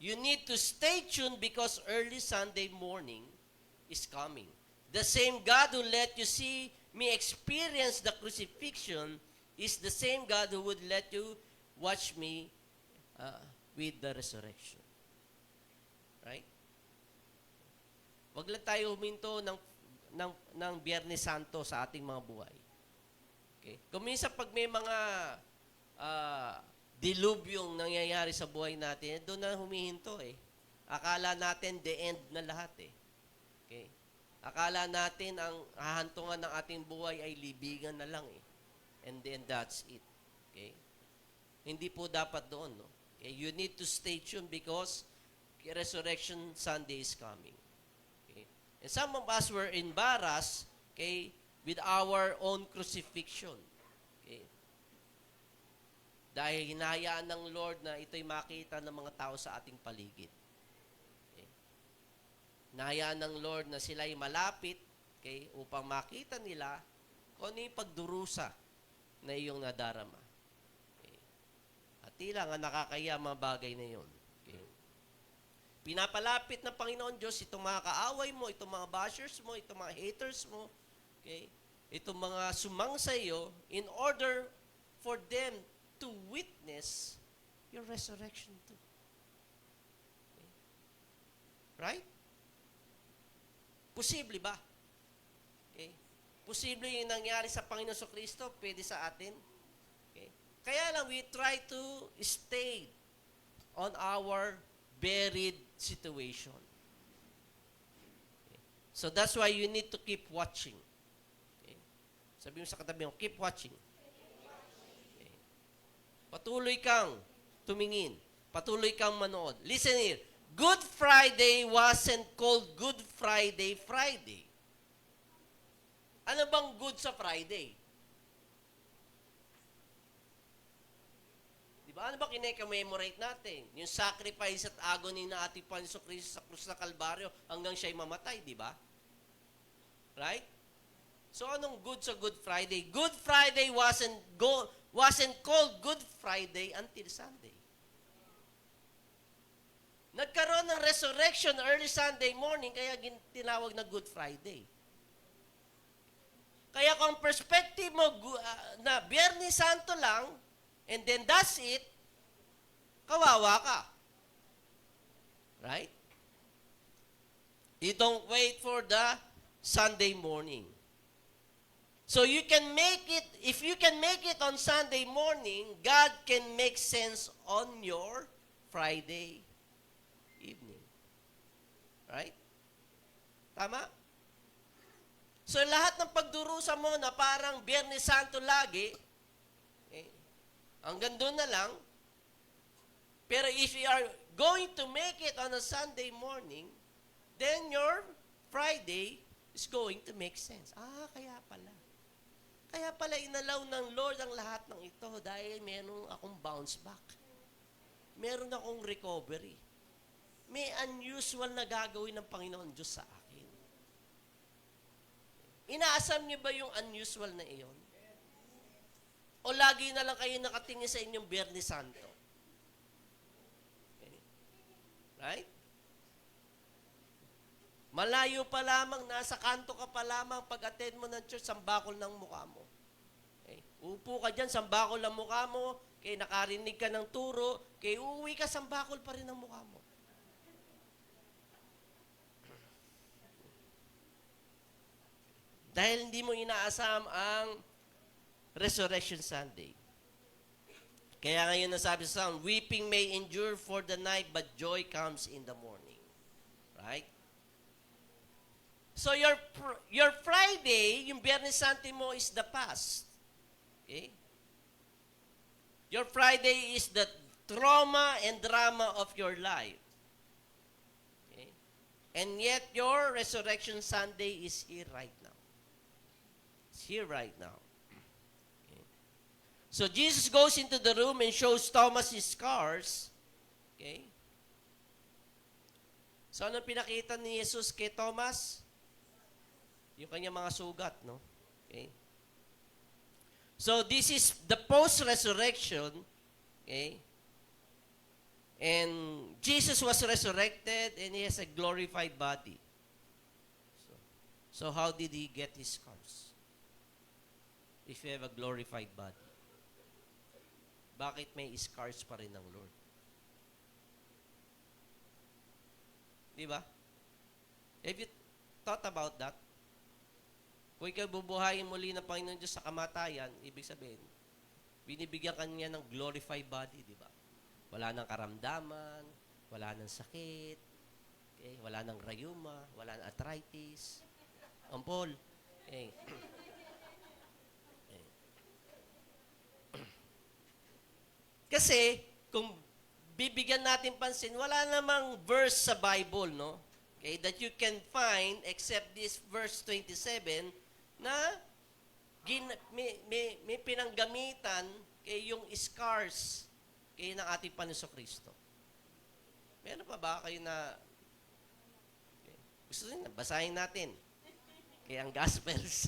You need to stay tuned because early Sunday morning is coming. The same God who let you see me experience the crucifixion is the same God who would let you watch me with the resurrection. Right? Wag lang tayo huminto ng Biyernes Santo sa ating mga buhay. Okay? Kung minsan pag may mga dilubyong nangyayari sa buhay natin, doon na humihinto eh. Akala natin the end na lahat eh. Okay? Akala natin ang hahantungan ng ating buhay ay libigan na lang eh. And then that's it. Okay? Hindi po dapat doon, no? Okay? You need to stay tuned because Resurrection Sunday is coming. Okay? And some of us were embarrassed, okay, with our own crucifixion. Okay? Dahil hinahayaan ng Lord na ito'y makita ng mga tao sa ating paligid. Nahayaan ng Lord na sila'y malapit upang makita nila kung ano yung pagdurusa na iyong nadarama. Okay. At tila nga nakakaya mga bagay na yun. Okay. Pinapalapit ng Panginoon Diyos itong mga kaaway mo, itong mga bashers mo, itong mga haters mo, okay, itong mga sumang sa iyo in order for them to witness your resurrection too. Okay. Right? Posible ba? Okay. Posible yung nangyari sa Panginoon Kristo, pwede sa atin. Okay. Kaya lang, we try to stay on our buried situation. Okay. So that's why you need to keep watching. Okay. Sabi mo sa katabi mo, keep watching. Okay. Patuloy kang tumingin. Patuloy kang manood. Listen here. Good Friday wasn't called Good Friday Friday. Ano bang good sa Friday? Di ba? Ano ba kine-commemorate natin? Yung sacrifice at agony na ating Panginoon Kristo sa krus na Kalbaryo hanggang siya'y mamatay, di ba? Right? So anong good sa Good Friday? Good Friday wasn't called Good Friday until Sunday. Nagkaroon ng resurrection early Sunday morning, kaya tinawag na Good Friday. Kaya kung perspective mo na Biyernes Santo lang, and then that's it, kawawa ka. Right? You don't wait for the Sunday morning. So you can make it, if you can make it on Sunday morning, God can make sense on your Friday evening. Right? Tama? So lahat ng pagdurusa mo na parang Biyernes Santo lagi, hanggang doon na lang. Pero if you are going to make it on a Sunday morning, then your Friday is going to make sense. Kaya pala. Kaya pala inalaw ng Lord ang lahat ng ito dahil meron akong bounce back. Meron akong recovery. May unusual na gagawin ng Panginoon Diyos sa akin. Inaasam niyo ba yung unusual na iyon? O lagi na lang kayo nakatingin sa inyong Biyernes Santo? Okay. Right? Malayo pa lamang, nasa kanto ka pa lamang, pag-attend mo ng church, sambakol ng mukha mo. Okay. Upo ka dyan, sambakol ng mukha mo, kaya nakarinig ka ng turo, kaya uuwi ka, sambakol pa rin ang mukha mo. Dahil hindi mo inaasam ang Resurrection Sunday. Kaya ngayon nasabi sa Psalm, weeping may endure for the night, but joy comes in the morning. Right? So your Friday, yung Biyernes Santo mo is the past. Okay? Your Friday is the trauma and drama of your life. Okay? And yet your Resurrection Sunday is here right now. It's here right now. Okay? So Jesus goes into the room and shows Thomas his scars. Okay? So anong pinakita ni Jesus kay Thomas? Yung kanyang mga sugat, no? Okay? So this is the post-resurrection, okay? And Jesus was resurrected and he has a glorified body. So how did he get his scars? If you have a glorified body. Bakit may scars pa rin ng Lord? Di ba? Have you thought about that? Kung ikaw bubuhayin muli ng Panginoon Diyos sa kamatayan, ibig sabihin, binibigyan ka niya ng glorified body, di ba? Wala nang karamdaman, wala nang sakit, okay? Wala nang rayuma, wala nang arthritis. Paul, okay. Kasi, kung bibigyan natin pansin, wala namang verse sa Bible, no? Okay, that you can find, except this verse 27, na may pinanggamitan kay yung scars kay ng ating Panginoon Kristo. Meron pa ba kayo na okay. Gusto nyo, basahin natin. Okay, ang Gospels.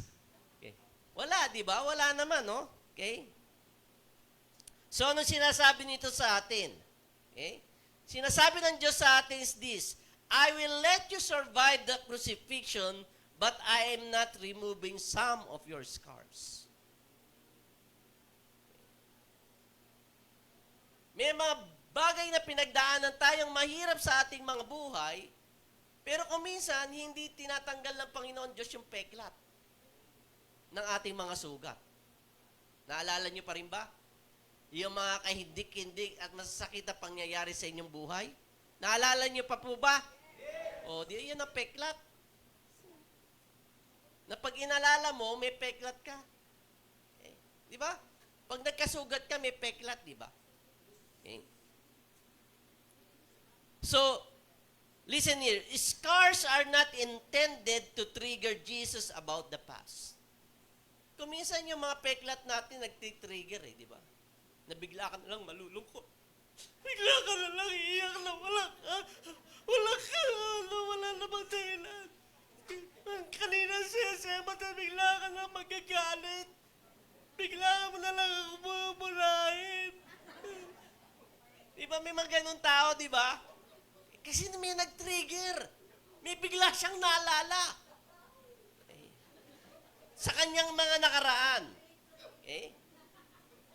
Okay. Wala, di ba? Wala naman, no? Okay? So, ano sinasabi nito sa atin? Okay? Sinasabi ng Diyos sa atin is this, I will let you survive the crucifixion, but I am not removing some of your scars. May mga bagay na pinagdaanan tayong mahirap sa ating mga buhay, pero kung minsan, hindi tinatanggal ng Panginoon Diyos yung peklat ng ating mga sugat. Naalala niyo pa rin ba? Yung mga kahindik-hindik at masasakit na pangyayari sa inyong buhay? Naalala niyo pa po ba? O, di yan ang peklat. Na pag inalala mo, may peklat ka. Okay. Di ba? Pag nagkasugat ka, may peklat, di ba? Okay. So, listen here. Scars are not intended to trigger Jesus about the past. Kung minsan yung mga peklat natin nagtitrigger di ba? Nabigla ka na lang malulungkot. Bigla ka na lang iiyak na wala namang dahilan. Kanina siya mata, bigla ka na magagalit. Bigla mo na lang ako bumurahin. Di ba may mga ganun tao, di ba? Kasi may nag-trigger. May bigla siyang naalala. Okay. Sa kanyang mga nakaraan. Okay?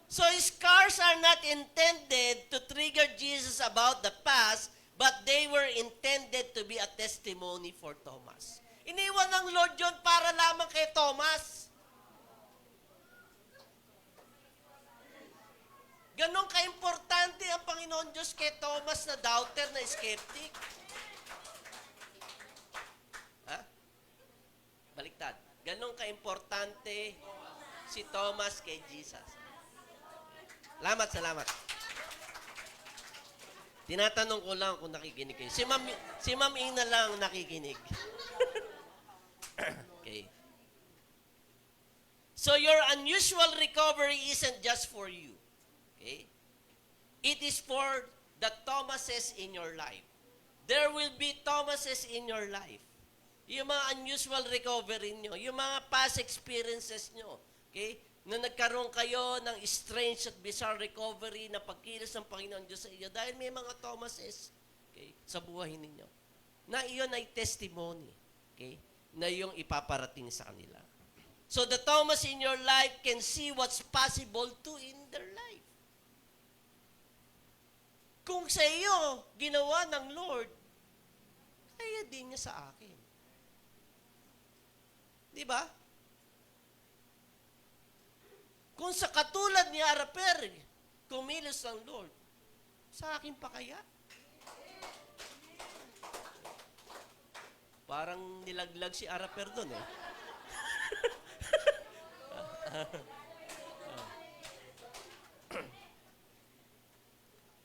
So, scars are not intended to trigger Jesus about the past, but they were intended to be a testimony for Thomas. Iniwan ng Lord yun para lamang kay Thomas. Ganon ka-importante ang Panginoon Diyos kay Thomas na doubter, na skeptic. Ha? Baliktad. Ganon ka-importante si Thomas kay Jesus. Salamat. Tinatanong ko lang kung nakikinig kayo. Si Ma'am Ina lang nakikinig. Okay. So your unusual recovery isn't just for you. Okay? It is for the Thomases in your life. There will be Thomases in your life. Yung mga unusual recovery nyo, yung mga past experiences nyo, okay? Na nagkaroon kayo ng strange at bizarre recovery na pagkilos ng Panginoon Diyos sa iyo dahil may mga Thomases, okay, sa buhay ninyo. Na iyon ay testimony, okay, na yung ipaparating sa kanila. So the Thomas in your life can see what's possible too in their life. Kung sa iyo, ginawa ng Lord, kaya din niya sa akin. Di ba? Kung sa katulad ni Araper, kumilos ng Lord, sa akin pa kaya? Parang nilaglag si Araper doon eh.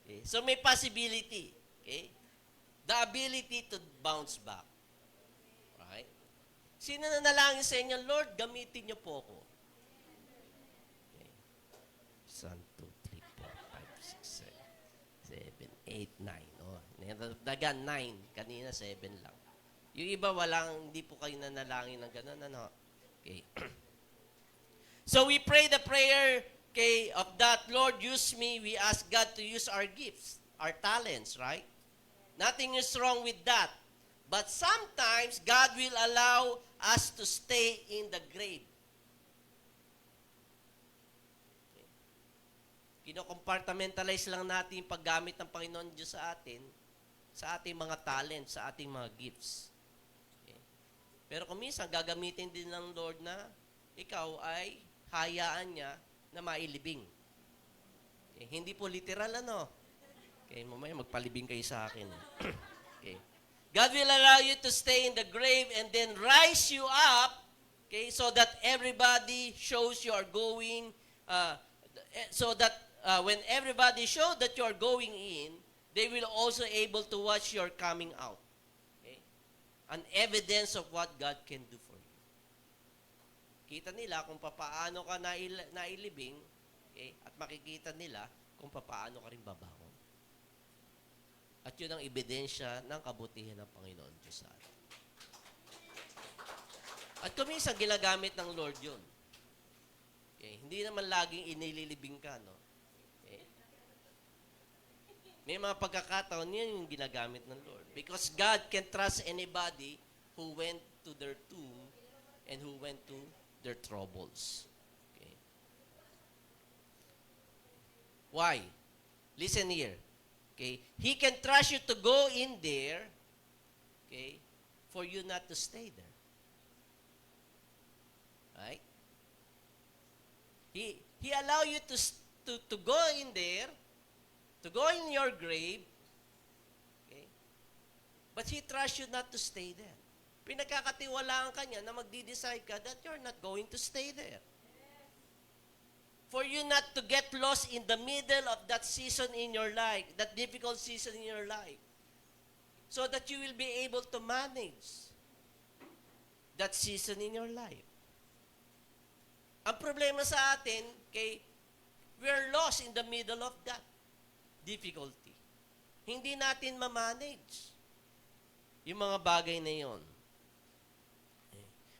Okay. So may possibility. Okay? The ability to bounce back. Right? Sino na nalangin sa inyo, Lord, gamitin niyo po ako. Okay. 1, 2, 3, 4, 5, 6, 7, 8, 9. Oh, dagan 9. Kanina 7 lang. Yung iba hindi po kayo nanalangin ng gano'n. Ano? Okay. So we pray the prayer, okay, of that, Lord, use me. We ask God to use our gifts, our talents, right? Nothing is wrong with that. But sometimes, God will allow us to stay in the grave. Okay. Kino-compartmentalize lang natin yung paggamit ng Panginoon Diyos sa atin, sa ating mga talents, sa ating mga gifts. Okay. Pero kung minsan, gagamitin din ng Lord na ikaw ay hayaan niya na mailibing. Okay. Hindi po literal, ano? Okay, mamaya magpalibing kayo sa akin. Okay. God will allow you to stay in the grave and then rise you up, okay, so that everybody shows you are going, so that when everybody shows that you are going in, they will also able to watch your coming out. Okay? An evidence of what God can do for you. Kita nila kung paano ka nailibing, okay, at makikita nila kung paano ka rin babangon. At yun ang ebidensya ng kabutihan ng Panginoon Diyos sa atin. At kuminsan ginagamit ng Lord yun. Okay? Hindi naman laging inililibing ka, no? Okay? May mga pagkakataon, yun yung ginagamit ng Lord. Because God can trust anybody who went to their tomb and who went to their troubles. Okay? Why? Listen here. Okay? He can trust you to go in there, okay, for you not to stay there. Right? He allow you to go in there, to go in your grave, okay? But He trusts you not to stay there. Pinagkakatiwalaan ka niya na magdi-decide ka that you're not going to stay there. For you not to get lost in the middle of that season in your life, that difficult season in your life, so that you will be able to manage that season in your life. Ang problema sa atin, okay, we're lost in the middle of that difficulty. Hindi natin ma-manage yung mga bagay na yon.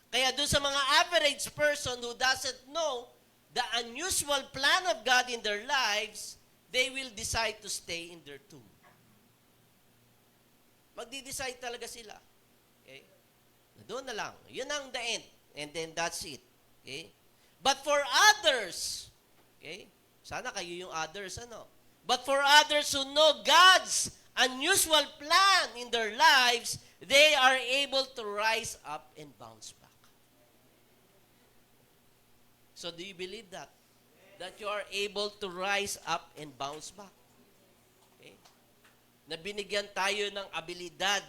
Kaya doon sa mga average person who doesn't know the unusual plan of God in their lives, they will decide to stay in their tomb. Magdi-decide talaga sila. Okay? Doon na lang. Yun ang the end. And then that's it. Okay? But for others, okay? Sana kayo yung others, ano? But for others who know God's unusual plan in their lives, they are able to rise up and bounce back. So do you believe that? That you are able to rise up and bounce back? Okay? Na binigyan tayo ng abilidad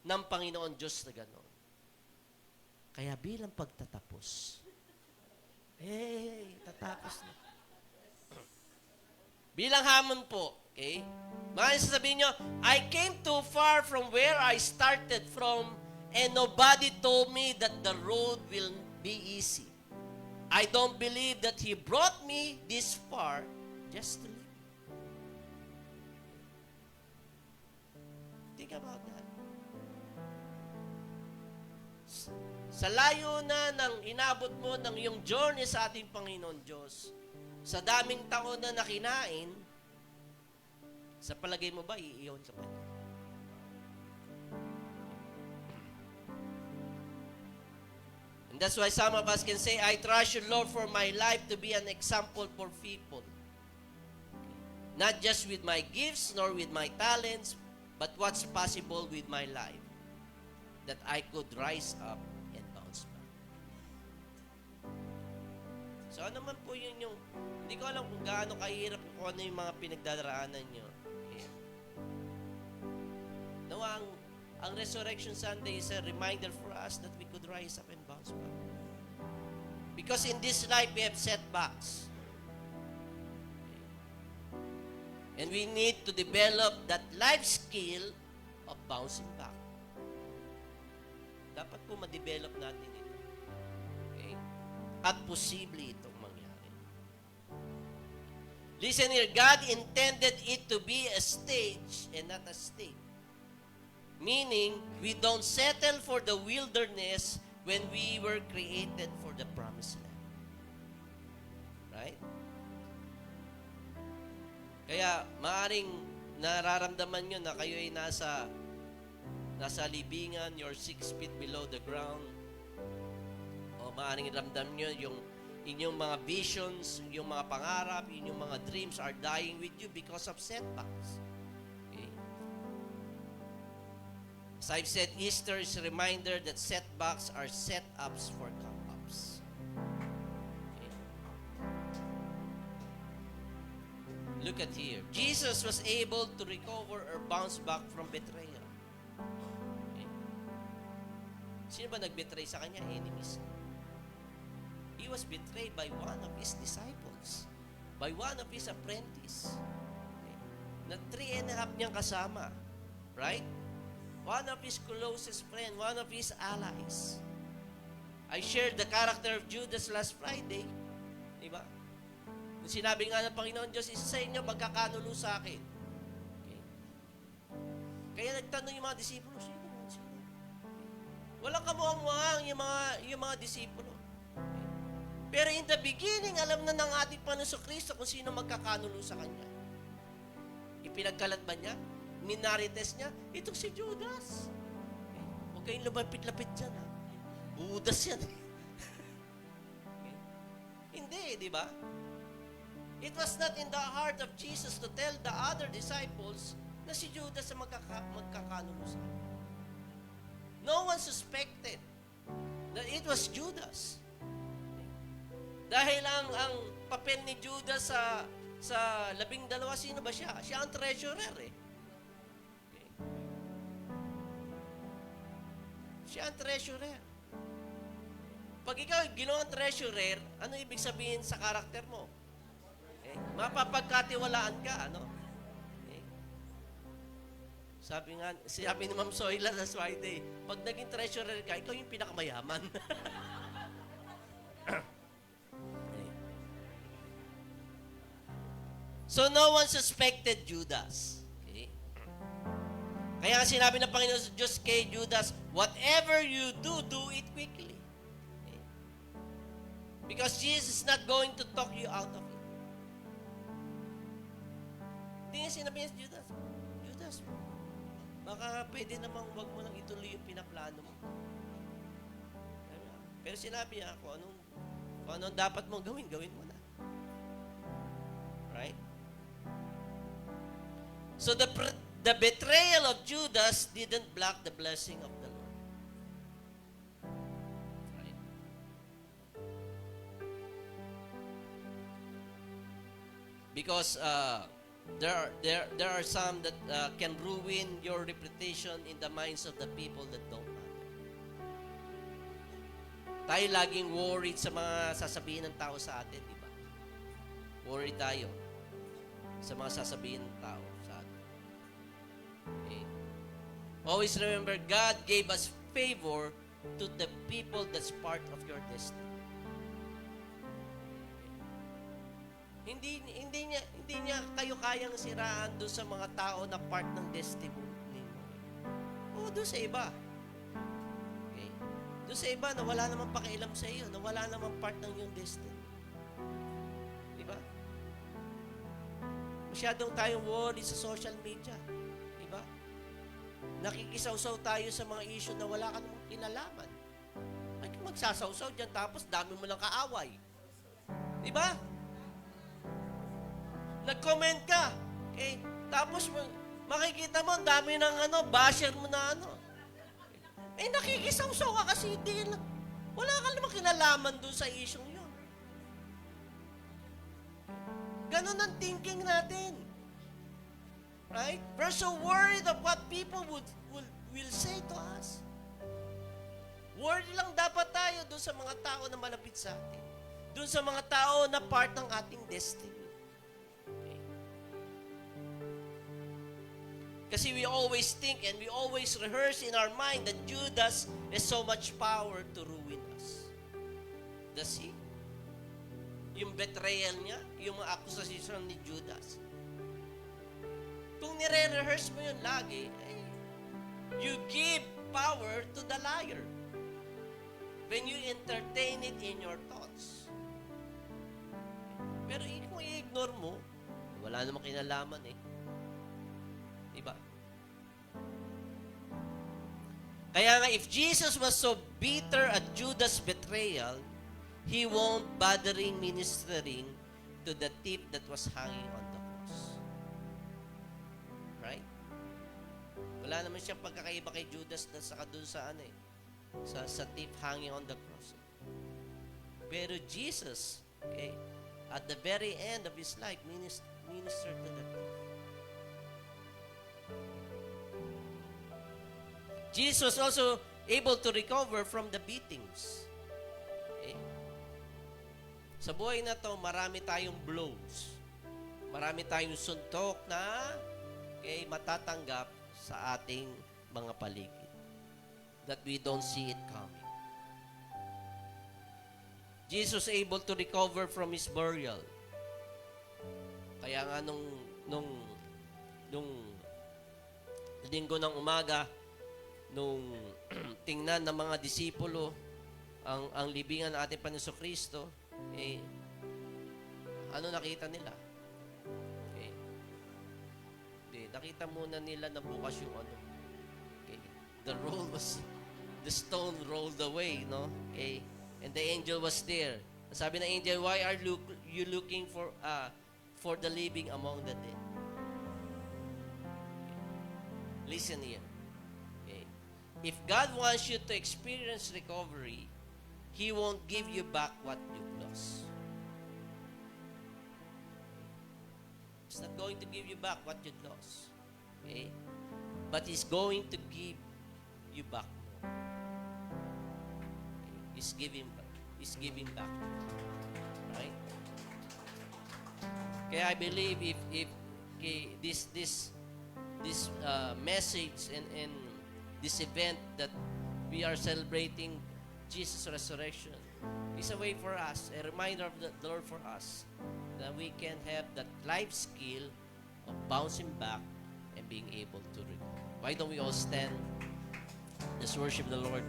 ng Panginoon Diyos na gano'n. Kaya bilang pagtatapos, tatapos na. Bilang hamon po, okay? Mga sasabihin nyo, I came too far from where I started from and nobody told me that the road will be easy. I don't believe that He brought me this far just to live. Think about that. Sa layo na ng inabot mo ng iyong journey sa ating Panginoon Diyos, sa daming taon na nakinain, sa palagay mo ba, iiyon ka pa niya? And that's why some of us can say, I trust you, Lord, for my life to be an example for people. Not just with my gifts, nor with my talents, but what's possible with my life. That I could rise up and bounce back. So ano man po yun yung, hindi ko alam kung gaano kahirap kung ano yung mga pinagdaraanan nyo. Okay. Nawa, ang Resurrection Sunday is a reminder for us that we could rise up and bounce back. Because in this life, we have setbacks. Okay. And we need to develop that life skill of bouncing back. Dapat po ma-develop natin ito. Okay? At posible itong mangyari. Listen here, God intended it to be a stage and not a state. Meaning, we don't settle for the wilderness when we were created for the promised land. Right? Kaya, maaring nararamdaman nyo na kayo ay nasa libingan, you're 6 feet below the ground. O maaaring ramdam nyo yung inyong mga visions, yung mga pangarap, inyong mga dreams are dying with you because of setbacks. Okay? As I've said, Easter is a reminder that setbacks are setups for come-ups. Okay? Look at here. Jesus was able to recover or bounce back from betrayal. Sino ba nag-betray sa kanya? Enemies. He was betrayed by one of his disciples, by one of his apprentice. Okay. Na 3.5 niyang kasama. Right? One of his closest friend, one of his allies. I shared the character of Judas last Friday. Diba? Kung sinabi nga ng Panginoon Diyos, isa sa inyo magkakanulo sa akin. Okay. Kaya nagtanong yung mga disipulo, sino? Walang kamuang-muang yung mga disipulo. Pero in the beginning, alam na ng ating Panginoon Kristo kung sino magkakanulo sa Kanya. Ipinagkalat ba niya? Minarites niya? Itong si Judas. Huwag kayong lumapit-lapit dyan, ha? Budas yan, eh. Hindi, di ba? It was not in the heart of Jesus to tell the other disciples na si Judas ang magkakanulo sa Kanya. No one suspected that it was Judas. Dahil ang papel ni Judas sa 12, sino ba siya? Siya ang treasurer, eh. Okay. Siya ang treasurer. Pag ikaw ginawang treasurer, ano ibig sabihin sa karakter mo? Okay. Mapapagkatiwalaan ka, ano? Sabi ni Ma'am Soyla last Friday, pag naging treasurer ka, ikaw yung pinakamayaman. So, no one suspected Judas. Okay? Kaya sinabi ng Panginoon Diyos kay Judas, whatever you do, do it quickly. Okay? Because Jesus is not going to talk you out of it. Hindi niya sinabi niya, Judas, baka pwede namang wag mo nang ituloy yung pinaplano mo. Pero sinabi niya, kung anong dapat mong gawin mo na. Right? So the betrayal of Judas didn't block the blessing of the Lord. Right? Because there are some that can ruin your reputation in the minds of the people that don't matter. Tayo laging worried sa mga sasabihin ng tao sa atin, di ba? Worried tayo sa mga sasabihin ng tao sa atin. Okay. Always remember, God gave us favor to the people that's part of your destiny. Hindi niya kayo kayang siraan doon sa mga tao na part ng destiny mo. O doon sa iba. Okay? Doon sa iba na wala namang pakialam sa iyo, na wala namang part ng iyong destiny. Di ba? Masyadong tayong worried sa social media. Di ba? Nakikisaw-saw tayo sa mga issue na wala ka namang kinalaman. Ay, magsasaw-saw dyan, tapos dami mo lang kaaway. Di ba? Nag-comment ka. Okay? Tapos makikita mo, ang dami ng basher mo na Eh, nakikisaw-saw ka kasi wala ka namang kinalaman doon sa issue yun. Ganon ang thinking natin. Right? We're so worried of what people will say to us. Worried lang dapat tayo doon sa mga tao na malapit sa atin. Doon sa mga tao na part ng ating destiny. Kasi we always think and we always rehearse in our mind that Judas has so much power to ruin us. Does he? Yung betrayal niya, yung mga accusation ni Judas. Kung nire-rehearse mo yun lagi, you give power to the liar. When you entertain it in your thoughts. Pero kung i-ignore mo, wala namang kinalaman Diba? Kaya nga, if Jesus was so bitter at Judas' betrayal, He won't bothering ministering to the thief that was hanging on the cross. Right? Wala naman siyang pagkakaiba kay Judas na saka dun sa sa thief hanging on the cross. Pero Jesus, okay, at the very end of His life, ministered to the thief. Jesus was also able to recover from the beatings. Okay? Sa buhay na to, marami tayong blows. Marami tayong suntok na matatanggap sa ating mga paligid. That we don't see it coming. Jesus able to recover from His burial. Kaya nga nung linggo ng umaga, nung tingnan ng mga disipulo ang libingan ng ating Panginoon Kristo, ano nakita nila? Nakita muna nila na bukas yung the stone rolled away, no? Okay? And the angel was there. Sabi ng angel, why are you looking for the living among the dead? Listen here. If God wants you to experience recovery, He won't give you back what you've lost. He's not going to give you back what you've lost. Okay? But He's going to give you back more. Okay? He's giving back. Right? Kaya I believe if this message and this event that we are celebrating Jesus' resurrection is a way for us, a reminder of the Lord for us, that we can have that life skill of bouncing back and being able to recover. Why don't we all stand? Let's worship the Lord.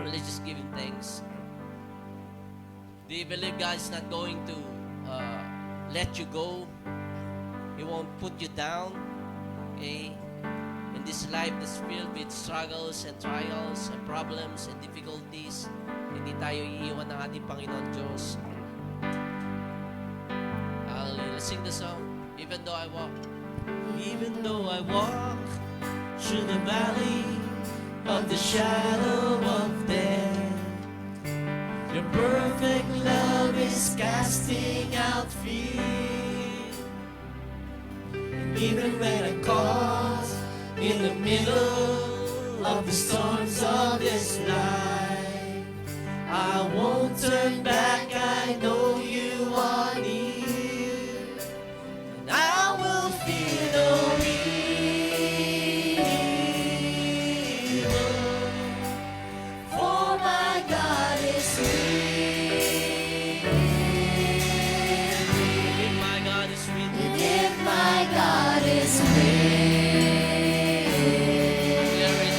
Let's just give Him thanks. Do you believe God is not going to let you go? He won't put you down. Okay? In this life that's filled with struggles and trials and problems and difficulties, hindi tayo iiwan ng ating Panginoon Diyos. Let's sing the song. Even though I walk through the valley of the shadow of death, Your perfect love is casting out fear. And even when I caught in the middle of the storms of this life, I won't turn back, I know you are near. And I will fear no evil, for my God is with me. If my God is with me, If my God is with there is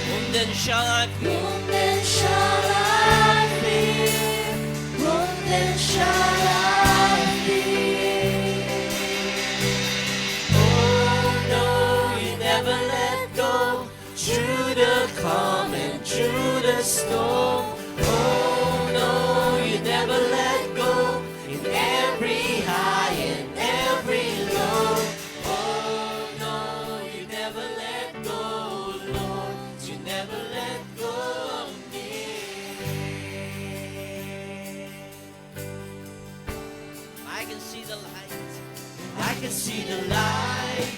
whom then shall I fear? whom then shall I fear? Whom then shall I fear? Oh no, you never let go, through the calm and through the storm. Oh no, you never let go, in every high and every low. Oh no, you never let go, Lord, you never let go of me. I can see the light. I can see the light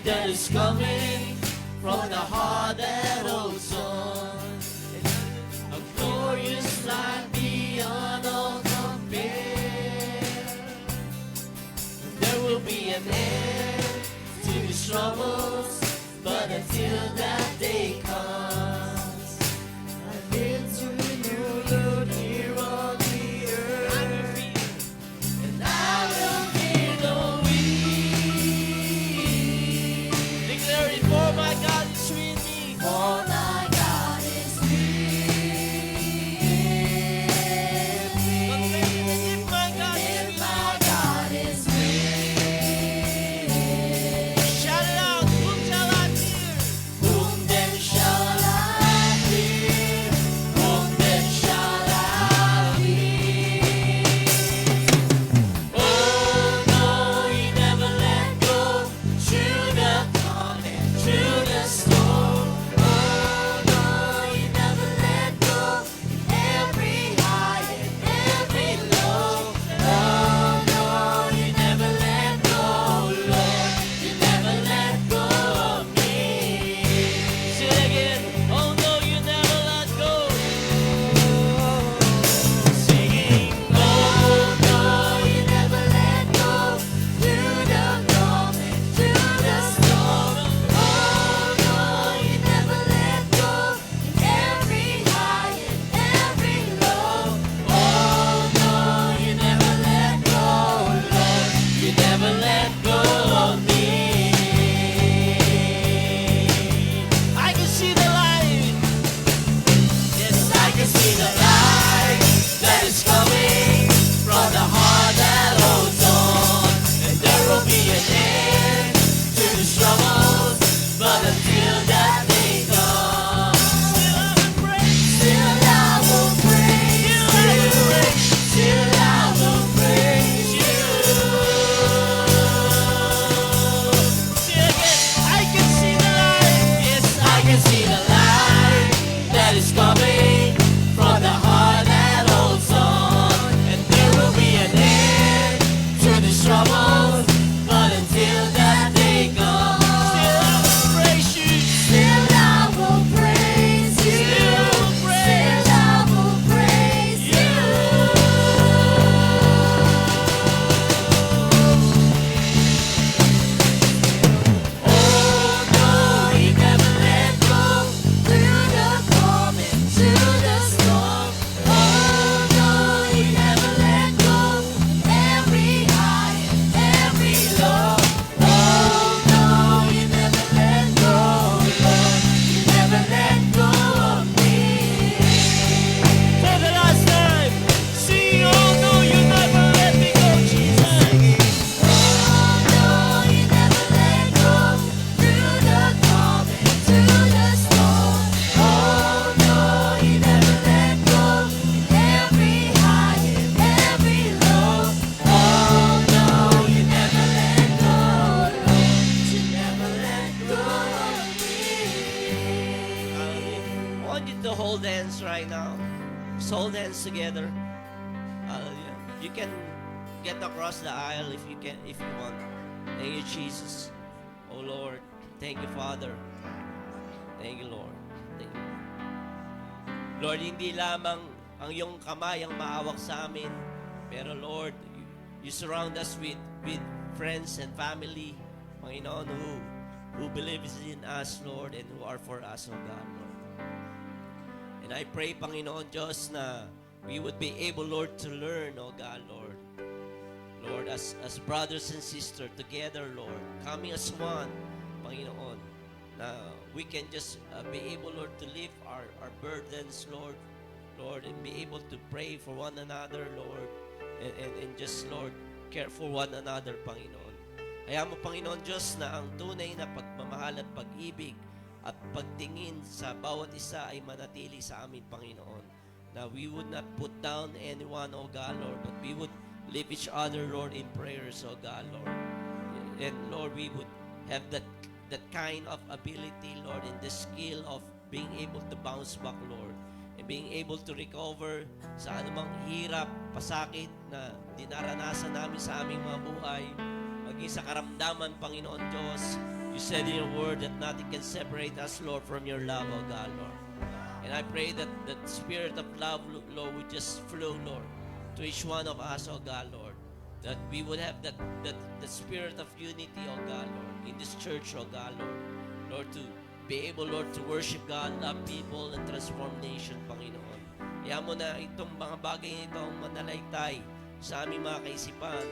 that is coming from the heart that holds on. A glorious light beyond all compare. There will be an end to these troubles, but until that day comes, I live to know Lord here on the earth. And I will fear no evil, Declare it, for my God is with me. for my God is with me. Confess it, if my God is If with my God is with me, me. Shout it out, whom shall I fear? whom then shall I fear? Whom then shall I fear? Oh no, you never let go, through the calm and through the storm. Oh no, you never let go, every high and every low. Oh no, you never let go, Lord, you never let go of me. Say it again. Oh no, you never let go. Singing, oh no, you never let go, through the calm and through the storm. Oh no, you never let go, in every high and every low. Oh no, you never let go, Lord, you never let go of me. I can see the light. Yes, I can see the light that is coming from the heart that holds on. And there will be an end to the struggles, but until that day comes, still I will praise you. Still I will praise you. Say it again. I can see the light. Yes, I can see the light that is coming from the heart that holds on. And there will be an end to these troubles, but until that day comes, still I will praise you. Still I will praise you. Still I will praise you. Oh no, you never let go, through the calm and through the storm. Oh no, you never let go, every high and every low. Oh no, you never let go, Lord, you never let go of me. For the last time. Sing, oh no, you never let me go, Jesus. Oh no, you never let go, through the calm and through the storm. Oh no, you never let go, every high and every low. Oh no, you never let go, Lord, you never let go of me. Hallelujah. I want you to hold hands right now. Just hold hands together. Hallelujah. You can get across the aisle if you want. Thank you, Jesus. Oh Lord. Thank you, Father. Thank you, Lord. Thank you. Lord, hindi lamang ang iyong kamay ang maawak sa amin. Pero Lord, you surround us with friends and family, Panginoon, who believes in us, Lord, and who are for us, O God, Lord. And I pray, Panginoon Diyos, na we would be able, Lord, to learn, O God, Lord. Lord, as brothers and sisters together, Lord, coming as one, Panginoon, na we can just be able, Lord, to lift our burdens, Lord, and be able to pray for one another, Lord, and just, Lord, care for one another, Panginoon. Kaya mo, Panginoon Diyos, na ang tunay na pagmamahal at pag-ibig at pagtingin sa bawat isa ay manatili sa amin, Panginoon. Na we would not put down anyone, O God, Lord, but we would lift each other, Lord, in prayers, O God, Lord. And Lord, we would have that kind of ability, Lord, and the skill of being able to bounce back, Lord, and being able to recover sa anumang hirap, pasakit na dinaranasan namin sa aming mga buhay, maging sa karamdaman, Panginoon Diyos. You said in your word that nothing can separate us, Lord, from your love, O God, Lord. And I pray that the spirit of love, Lord, would just flow, Lord, to each one of us, O God, Lord. That we would have that spirit of unity, O God, Lord, in this church, O God, Lord. Lord, to be able, Lord, to worship God, love people, and transform nation, Panginoon. Kaya mo na itong mga bagay nito ang manalaytay sa aming mga kaisipan,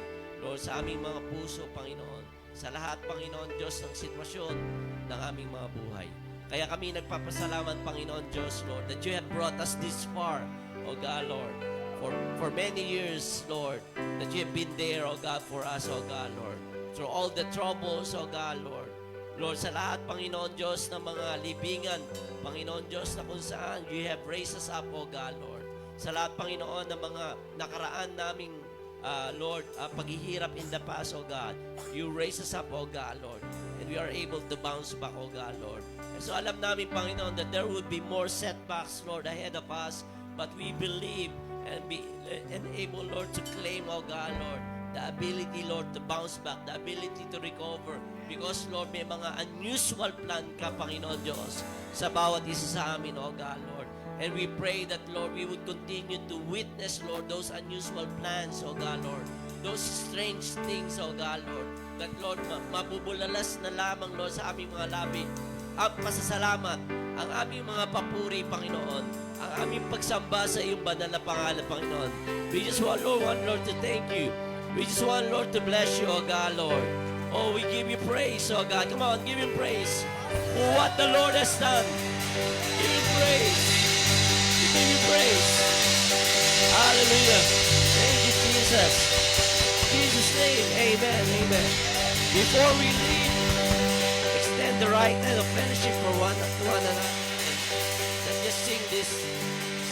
Lord, sa aming mga puso, Panginoon. Sa lahat, Panginoon Diyos, ng sitwasyon ng aming mga buhay. Kaya kami nagpapasalamat, Panginoon Diyos, Lord, that you have brought us this far, O God, Lord. For many years, Lord, that you have been there, O God, for us, O God, Lord. Through all the troubles, O God, Lord. Lord, sa lahat, Panginoon Diyos, ng mga libingan, Panginoon Diyos, na kung saan you have raised us up, O God, Lord. Sa lahat, Panginoon, ng mga nakaraan naming, Lord, paghihirap in the past, O God, you raise us up, O God, Lord. And we are able to bounce back, O God, Lord. And so alam namin, Panginoon, that there would be more setbacks, Lord, ahead of us. But we believe and be able, Lord, to claim, oh God, Lord, the ability, Lord, to bounce back, the ability to recover. Because, Lord, may mga unusual plan ka, Panginoon Diyos, sa bawat isa sa amin, oh God, Lord. And we pray that, Lord, we would continue to witness, Lord, those unusual plans, oh God, Lord. Those strange things, oh God, Lord. That, Lord, mabubulalas na lamang, Lord, sa aming mga labi. Ang pasasalamat, ang aming mga papuri, Panginoon, ang aming pagsamba sa iyong banal na pangalan, Panginoon. We just want, Lord, to thank you. We just want, Lord, to bless you, O God, Lord. Oh, we give you praise, O God. Come on, give him praise for what the Lord has done. Give him praise. We give you praise. Hallelujah. Thank you, Jesus. In Jesus' name, amen, amen. Before we leave, extend the right hand of fellowship for one another. Let's just sing this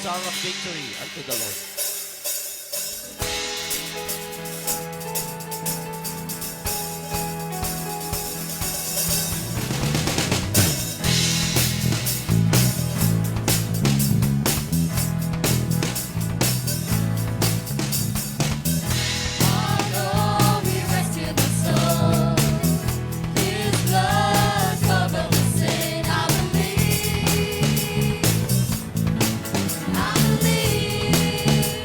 song of victory unto the Lord. I believe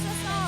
bless us all.